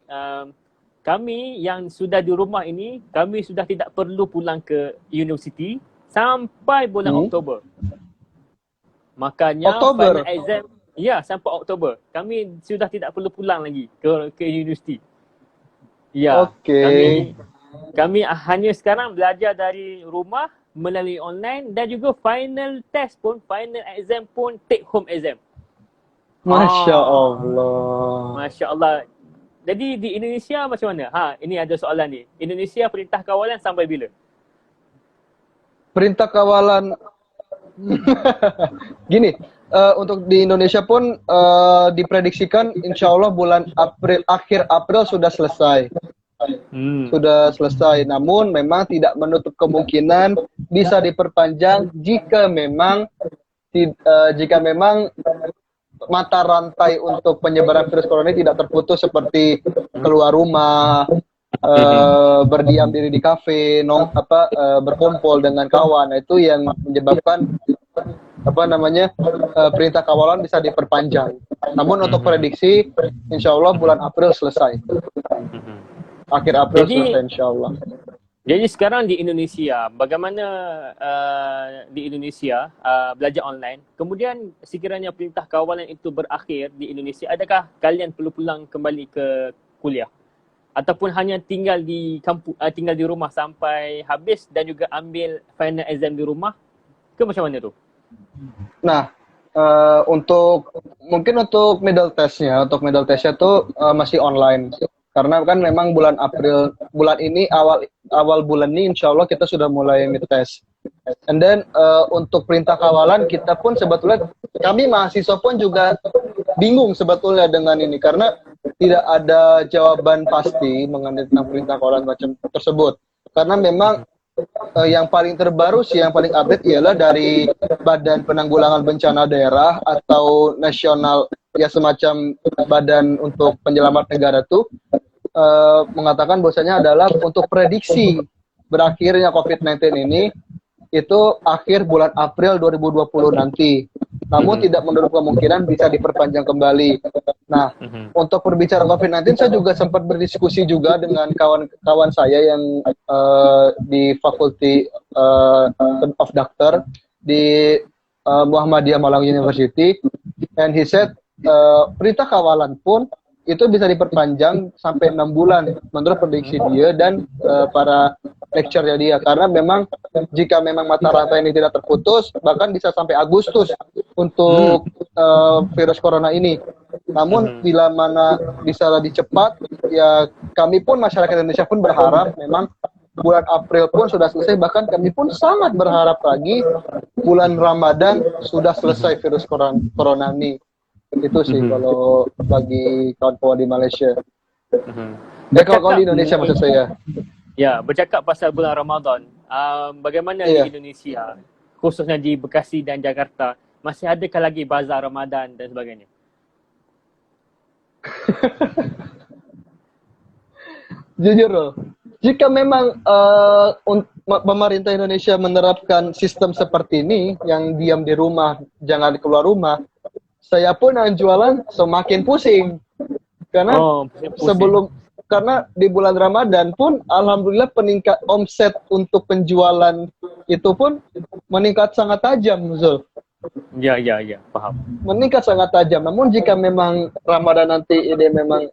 kami yang sudah di rumah ini, kami sudah tidak perlu pulang ke universiti sampai bulan Oktober. Makanya Oktober? final exam, sampai Oktober. Kami sudah tidak perlu pulang lagi ke universiti. Ya, kami hanya sekarang belajar dari rumah melalui online dan juga final test pun, final exam pun take home exam. Masya Allah. Masya Allah. Jadi di Indonesia macam mana? Ini ada soalan ni. Indonesia perintah kawalan sampai bila? Perintah kawalan gini, untuk di Indonesia pun diprediksikan insya Allah bulan akhir April sudah selesai. Sudah selesai, namun memang tidak menutup kemungkinan bisa diperpanjang jika memang mata rantai untuk penyebaran virus corona ini tidak terputus, seperti keluar rumah, berdiam diri di kafe, berkumpul dengan kawan. Itu yang menyebabkan perintah kawalan bisa diperpanjang. Namun untuk prediksi, insya Allah bulan April selesai. Akhir April selesai insya Allah. Jadi sekarang di Indonesia, bagaimana di Indonesia belajar online? Kemudian sekiranya perintah kawalan itu berakhir di Indonesia, adakah kalian perlu pulang kembali ke kuliah? Ataupun hanya tinggal di tinggal di rumah sampai habis dan juga ambil final exam di rumah? Ke macam mana tu? Nah, mungkin untuk middle testnya tuh masih online. Karena kan memang bulan April, bulan ini awal bulan ini insya Allah kita sudah mulai mid test. And then untuk perintah kawalan kita pun sebetulnya, kami mahasiswa pun juga bingung sebetulnya dengan ini. Karena tidak ada jawaban pasti mengenai tentang perintah kawalan macam tersebut. Karena memang yang paling terbaru sih, yang paling update ialah dari Badan Penanggulangan Bencana Daerah atau nasional, ya semacam badan untuk penyelamat negara tuh mengatakan bahwasanya adalah untuk prediksi berakhirnya COVID-19 ini itu akhir bulan April 2020 nanti. Namun tidak menutup kemungkinan bisa diperpanjang kembali. Nah, untuk berbicara COVID-19 saya juga sempat berdiskusi juga dengan kawan-kawan saya yang di Fakulty of Doctor di Muhammadiyah Malang University, and he said perintah kawalan pun itu bisa diperpanjang sampai 6 bulan menurut prediksi dia dan para lecturer dia, karena memang jika memang mata rantai ini tidak terputus bahkan bisa sampai Agustus untuk virus corona ini. Namun bila mana bisa lebih cepat, ya kami pun masyarakat Indonesia pun berharap memang bulan April pun sudah selesai, bahkan kami pun sangat berharap lagi bulan Ramadan sudah selesai virus corona ini. Itu sih kalau bagi kawan-kawan di Malaysia. Kalau di Indonesia maksud saya. Ya, bercakap pasal bulan Ramadan, bagaimana di Indonesia, khususnya di Bekasi dan Jakarta, masih adakah lagi bazar Ramadan dan sebagainya? Jujur loh, jika memang pemerintah Indonesia menerapkan sistem seperti ini, yang diam di rumah, jangan keluar rumah, saya pun yang jualan semakin pusing. Karena karena di bulan Ramadan pun alhamdulillah peningkat omset untuk penjualan itu pun meningkat sangat tajam, Zul. Ya, paham. Meningkat sangat tajam. Namun jika memang Ramadan nanti ini memang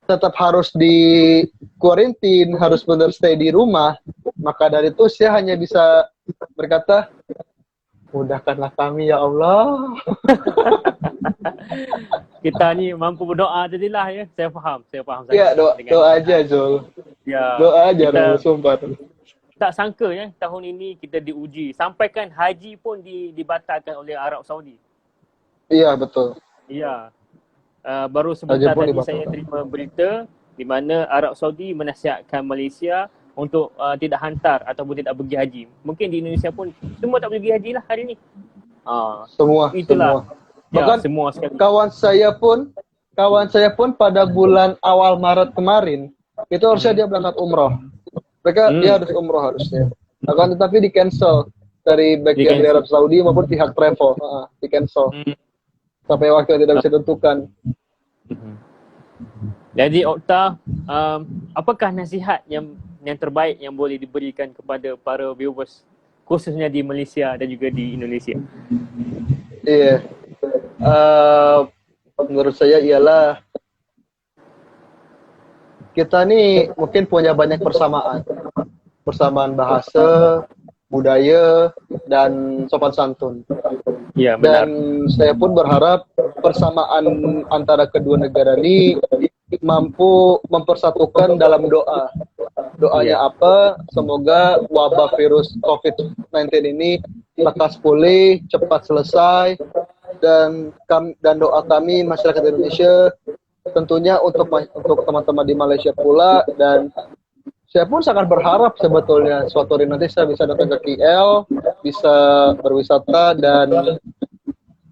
tetap harus di kuarantin, harus benar stay di rumah, maka dari itu saya hanya bisa berkata, mudahkanlah kami ya Allah. Kita ni mampu berdoa jadilah ya. Saya faham. Ya, doa aja Zul. Ya. Doa aja Zul, sumpah. Tak sangka ya tahun ini kita diuji. Sampaikan haji pun dibatalkan oleh Arab Saudi. Iya, betul. Iya. Baru sebentar Jempol tadi dibatalkan. saya terima berita di mana Arab Saudi menasihatkan Malaysia untuk tidak hantar ataupun tidak pergi haji. Mungkin di Indonesia pun semua tak boleh pergi haji lah hari ni. Semua. Itulah. Ya, Bahkan semua sekali. kawan saya pun pada bulan awal Maret kemarin itu harusnya dia berangkat umroh. Dia harus umroh harusnya. Akan tetapi di cancel dari bagian dari Arab Saudi maupun pihak travel, di cancel sampai waktu yang tidak bisa ditentukan. Jadi Okta, apakah nasihat yang terbaik yang boleh diberikan kepada para viewers khususnya di Malaysia dan juga di Indonesia? Iya. Menurut saya ialah kita nih mungkin punya banyak persamaan bahasa, budaya, dan sopan santun. Ya, benar. Dan saya pun berharap persamaan antara kedua negara ini mampu mempersatukan dalam doa. Doanya apa? Semoga wabah virus COVID-19 ini lekas pulih, cepat selesai, dan doa kami masyarakat Indonesia tentunya untuk teman-teman di Malaysia pula, dan saya pun sangat berharap sebetulnya suatu hari nanti saya bisa datang ke KL, bisa berwisata dan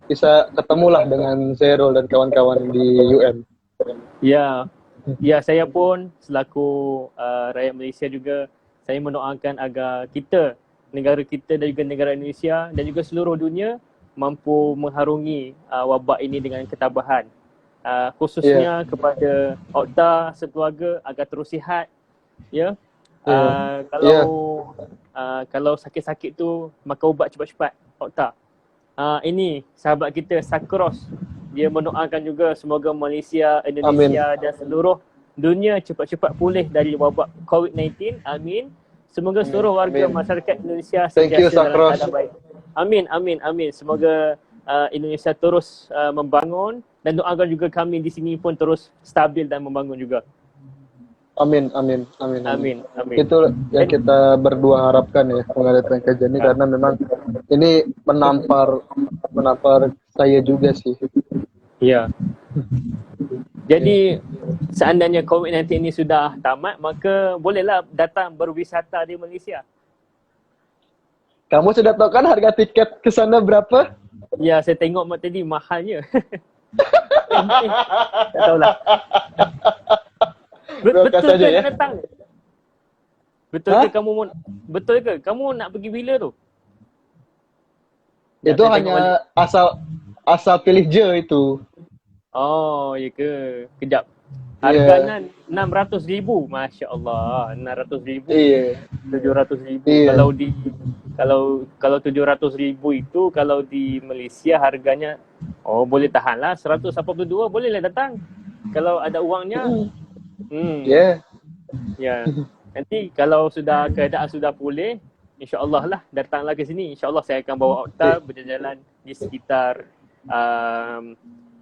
bisa ketemulah dengan Zerul dan kawan-kawan di UN. Ya, saya pun selaku rakyat Malaysia juga, saya mendoakan agar negara kita dan juga negara Indonesia dan juga seluruh dunia mampu mengharungi wabak ini dengan ketabahan. Khususnya kepada Okta sekeluarga agar terus sihat. Ya. Kalau sakit-sakit tu makan ubat cepat-cepat, Okta. Ini sahabat kita Sakros, dia mendoakan juga semoga Malaysia, Indonesia dan seluruh dunia cepat-cepat pulih dari wabak COVID-19. Amin. Semoga seluruh warga masyarakat Indonesia sentiasa dalam keadaan baik. Amin. Semoga Indonesia terus membangun, dan doakan juga kami di sini pun terus stabil dan membangun juga. Amin. Itu yang kita berdua harapkan ya mengadakan kajian ini, karena memang ini menampar saya juga sih. Ya. Jadi seandainya COVID-19 ini sudah tamat, maka bolehlah datang berwisata di Malaysia. Kamu sudah tahu kan harga tiket ke sana berapa? Ya, saya tengok tadi mahalnya. Tak tahulah. Betul ke nak datang? Betul ke kamu nak pergi bila tu? Itu hanya asal pilih je itu. Oh, ya ke? Kejap. Harganya 600,000. Masya-Allah, 600,000. Iya. 700,000. Iya. Kalau 700,000 itu kalau di Malaysia harganya boleh tahanlah 182, bolehlah datang. Kalau ada uangnya. Ya. Nanti kalau keadaan sudah pulih, insya-Allah lah datanglah ke sini. Insya-Allah saya akan bawa Okta berjalan di sekitar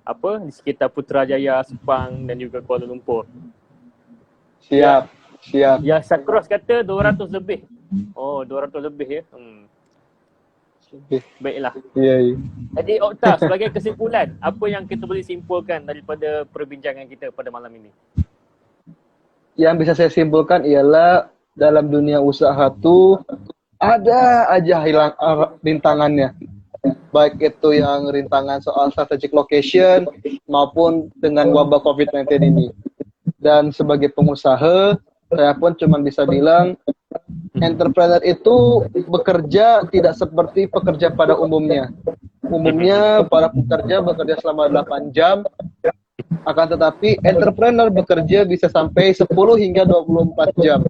di sekitar Putrajaya, Sepang dan juga Kuala Lumpur. Siap. Ya, Sakros kata 200 lebih. Oh, 200 lebih ya. Baiklah. Iya. Jadi Okta, sebagai kesimpulan, apa yang kita boleh simpulkan daripada perbincangan kita pada malam ini? Yang bisa saya simpulkan ialah dalam dunia usaha tuh ada aja hilang rintangannya. Baik itu yang rintangan soal strategic location maupun dengan wabah COVID-19 ini. Dan sebagai pengusaha, saya pun cuma bisa bilang entrepreneur itu bekerja tidak seperti pekerja pada umumnya. Umumnya para pekerja bekerja selama 8 jam, akan tetapi entrepreneur bekerja bisa sampai 10 hingga 24 jam.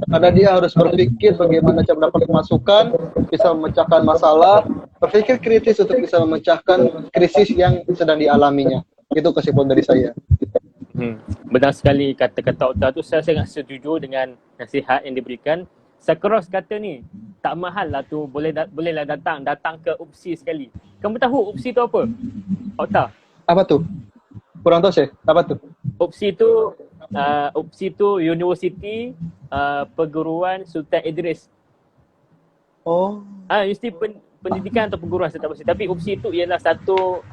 Karena dia harus berpikir bagaimana cara mendapat pemasukan, bisa memecahkan masalah, berpikir kritis untuk bisa memecahkan krisis yang sedang dialaminya. Itu kesimpulan dari saya. Benar sekali kata-kata Okta tu, saya sangat setuju dengan nasihat yang diberikan. Sakros kata ni, tak mahal lah tu, bolehlah datang ke UPSI sekali. Kamu tahu UPSI tu apa, Okta? Apa tu? Kurang tahu saya. Apa tu? UPSI tu Universiti Perguruan Sultan Idris. Universiti pendidikan atau perguruan, saya tak pasti. Tapi UPSI itu ialah satu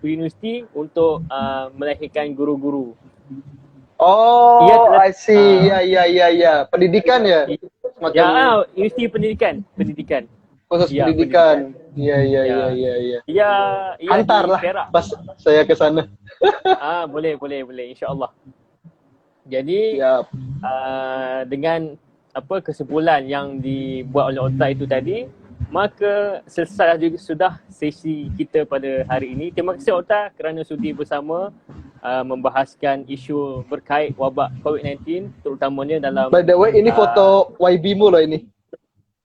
satu universiti untuk melahirkan guru-guru. Ia Oh, telah I see. Ya. Pendidikan ya? Semacam universiti pendidikan. khusus Ya, pendidikan. Iya. Ya. Ia Hantar di lah Perak. pas saya ke sana. Boleh insya-Allah. Jadi Siap. dengan kesimpulan yang dibuat oleh Otak itu tadi, maka selesai juga sudah sesi kita pada hari ini. Terima kasih Otak kerana sudi bersama membahaskan isu berkait wabak COVID-19, terutamanya dalam By the way, ini foto YB mu loh ini.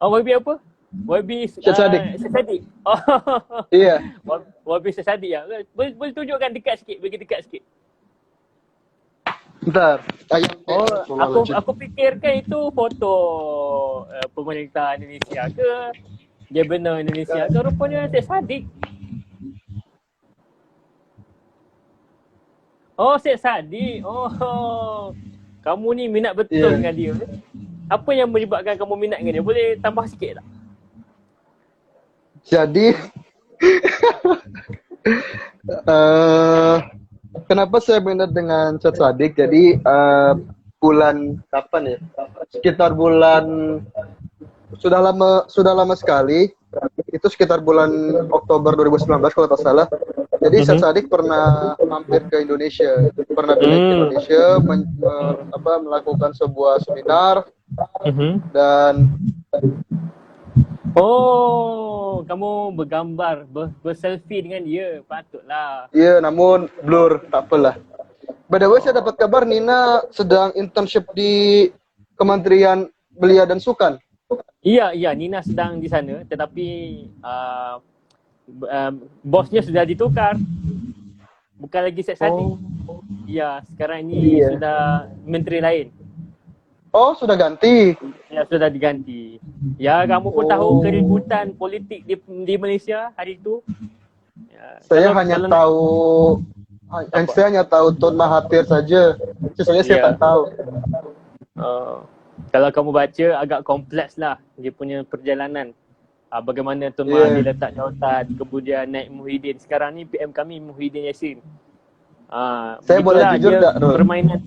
YB apa? YB Syed Saddiq. Syed Saddiq. Oh. Iya. YB Syed Saddiq ya. Boleh tunjukkan dekat sikit, bagi dekat sikit. Bentar. Aku fikirkan itu foto pemerintah Indonesia ke, dia benar Indonesia ke, rupanya Syed Saddiq. Oh, Syed Saddiq. Oh. Kamu ni minat betul dengan dia. Apa yang menyebabkan kamu minat dengan dia? Boleh tambah sikit tak? Jadi kenapa saya minat dengan Syed Saddiq? Jadi bulan kapan ya? Sekitar bulan sudah lama sekali. Itu sekitar bulan Oktober 2019 kalau tak salah. Jadi Syed Saddiq pernah mampir ke Indonesia, pernah ke Indonesia melakukan sebuah seminar dan kamu bergambar, berselfie dengan dia, patutlah. iya, namun blur, tak apalah. By the way, saya dapat kabar Nina sedang internship di Kementerian Belia dan Sukan. Iya, Nina sedang di sana, tetapi bosnya sudah ditukar. Bukan lagi Syed Saddiq. Ya, sekarang ini sudah menteri lain. Oh, sudah ganti? Ya, sudah diganti. Ya, kamu pun tahu keributan politik di Malaysia hari itu. Ya, saya hanya tahu Tun Mahathir saja. Sisanya saya tak tahu. Kalau kamu baca, agak kompleks lah dia punya perjalanan. Bagaimana Tun Mahathir letak jawatan, kemudian naik Muhyiddin. Sekarang ni PM kami Muhyiddin Yassin. Saya boleh jujur tak, Rul? Permainan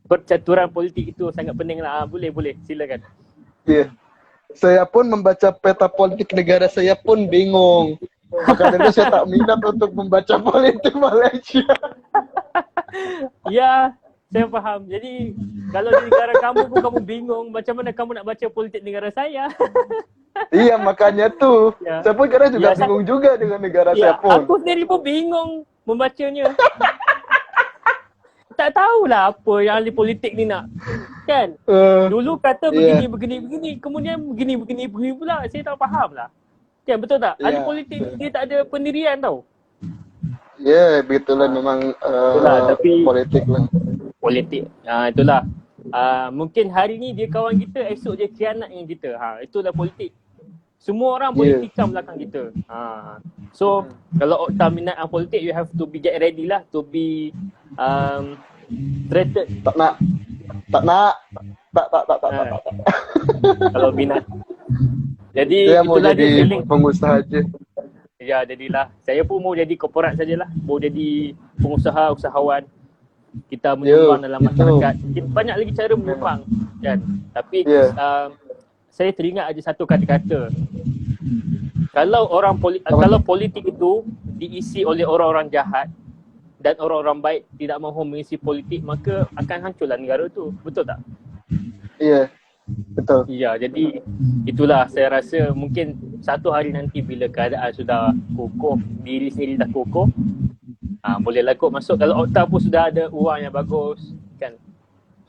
percaturan politik itu sangat penting lah. Boleh, silakan. Iya. Saya pun membaca peta politik negara saya pun bingung. Karena itu saya tak minat untuk membaca politik Malaysia. Ya, saya faham. Jadi kalau di negara kamu pun kamu bingung, macam mana kamu nak baca politik negara saya? Iya, makanya tuh. Ya. Saya pun kadang juga bingung juga dengan negara saya pun. Aku sendiri pun bingung membacanya. Tak tahulah apa yang ahli politik ni nak. Kan? Dulu kata begini, kemudian begini pula. Saya tak faham lah. Kan, betul tak? Ahli politik dia tak ada pendirian tau. Ya, begitulah memang tapi politik lah. Politik. Itulah. Mungkin hari ni dia kawan kita, esok dia khianat dengan kita. Itulah politik. Semua orang boleh tikam belakang kita. So, kalau tak minat politik, you have to be get ready lah to be threatened. Tak nak. Kalau minat. Jadi saya mau itulah jadi dia pengusaha aja. Ya, jadilah. Saya pun mau jadi korporat sajalah. Mau jadi pengusaha, usahawan. Kita menyumbang dalam masyarakat. Banyak lagi cara menyumbang, kan. Tapi saya teringat aja satu kata-kata. Kalau politik itu diisi oleh orang-orang jahat dan orang-orang baik tidak mahu mengisi politik, maka akan hancurlah negara tu. Betul tak? Iya. Betul. Ya, jadi itulah saya rasa mungkin satu hari nanti bila keadaan sudah kokoh, diri sendiri dah kokoh, bolehlah kot masuk. Kalau Okta pun sudah ada wang yang bagus, kan,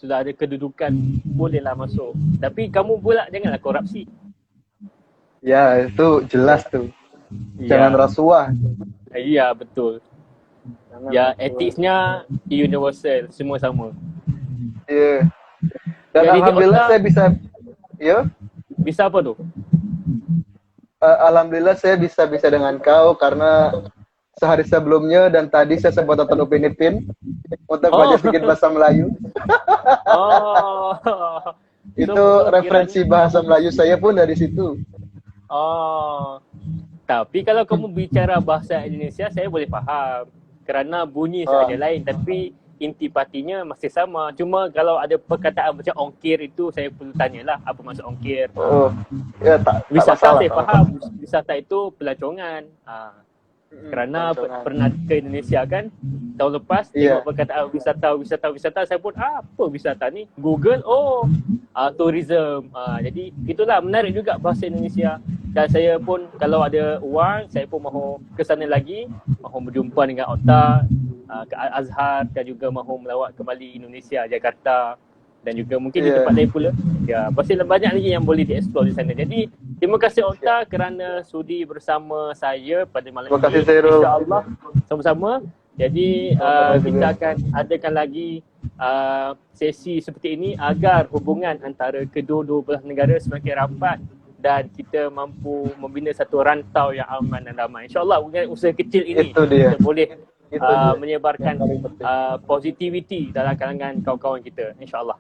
sudah ada kedudukan, bolehlah masuk. Tapi kamu pula janganlah korupsi. Ya, itu jelas tuh. Jangan rasuah. Ya, betul. Ya, etiknya universal, semua sama. Iya. Dan jadi alhamdulillah saya bisa apa tu? Alhamdulillah saya bisa dengan kau karena sehari sebelumnya dan tadi saya sempat nonton Upin Ipin untuk belajar sedikit bahasa Melayu. Itu referensi bahasa Melayu saya pun dari situ. Tapi kalau kamu bicara bahasa Indonesia, saya boleh faham. Kerana bunyi sahaja lain, tapi intipatinya masih sama. Cuma kalau ada perkataan macam ongkir itu, saya perlu tanyalah apa maksud ongkir. Ya tak Wisata masalah. saya faham. Wisata itu pelancongan. Kerana pernah ke Indonesia kan tahun lepas, tengok perkataan wisata, saya pun apa wisata ni? Google, tourism. Jadi itulah menarik juga bahasa Indonesia. Dan saya pun kalau ada wang, saya pun mahu ke sana lagi, mahu berjumpa dengan Okta, ke Al-Azhar, dan juga mahu melawat kembali Indonesia, Jakarta, dan juga mungkin di tempat lain pula. Ya, pasti banyak lagi yang boleh dieksplor di sana. Jadi terima kasih Okta kerana sudi bersama saya pada malam Terima kasih, ini. Zairul. InsyaAllah sama-sama. Jadi kita akan adakan lagi sesi seperti ini agar hubungan antara kedua-dua belah negara semakin rapat dan kita mampu membina satu rantau yang aman dan damai. InsyaAllah usaha kecil ini kita boleh menyebarkan positivity dalam kalangan kawan-kawan kita. InsyaAllah.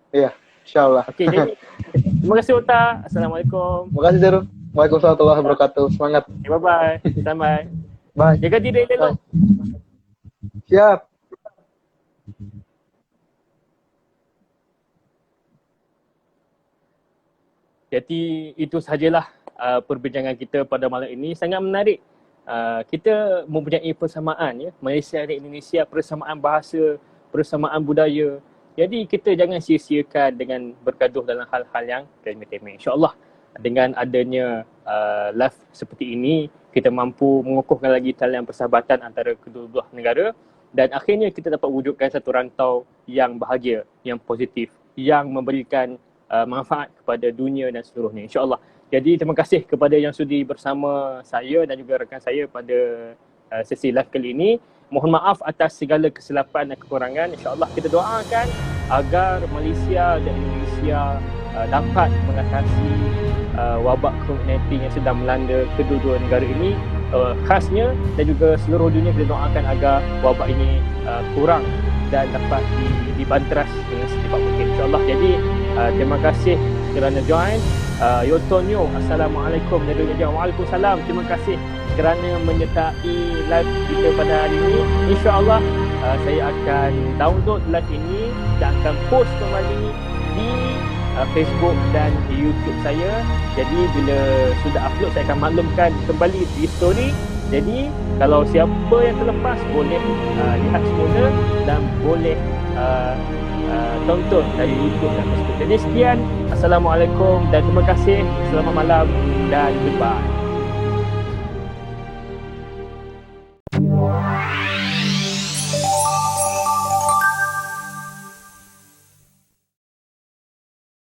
Iya, insyaAllah. Okey, jadi terima kasih Okta. Assalamualaikum. Terima kasih Zairul. Waalaikumsalam warahmatullahi wabarakatuh. Semangat. Okay, bye-bye. Sampai. Bye. Jaga diri elok. Siap. Jadi itu sahajalah perbincangan kita pada malam ini. Sangat menarik. Kita mempunyai persamaan ya, Malaysia dan Indonesia, persamaan bahasa, persamaan budaya. Jadi kita jangan sia-siakan dengan bergaduh dalam hal-hal yang remeh-temeh. InsyaAllah dengan adanya live seperti ini, kita mampu mengukuhkan lagi talian persahabatan antara kedua belah negara dan akhirnya kita dapat wujudkan satu rantau yang bahagia, yang positif, yang memberikan manfaat kepada dunia dan seluruhnya, insyaAllah. Jadi terima kasih kepada yang sudi bersama saya dan juga rakan saya pada sesi live kali ini. Mohon maaf atas segala kesilapan dan kekurangan. InsyaAllah kita doakan agar Malaysia dan Indonesia dapat mengatasi wabak COVID-19 yang sedang melanda kedua-dua negara ini. Khasnya dan juga seluruh dunia kita doakan agar wabak ini kurang dan dapat dibanteras dengan secepat mungkin, insyaAllah. Jadi terima kasih kerana join. Yotonyo, Assalamualaikum. Waalaikumsalam. Terima kasih kerana menyertai live kita pada hari ini. InsyaAllah saya akan download live ini dan akan post kembali di Facebook dan di YouTube saya. Jadi bila sudah upload, saya akan maklumkan kembali di story. Jadi kalau siapa yang terlepas boleh lihat semula dan boleh tonton dari YouTube dan Facebook. Jadi sekian, Assalamualaikum dan terima kasih. Selamat malam dan goodbye.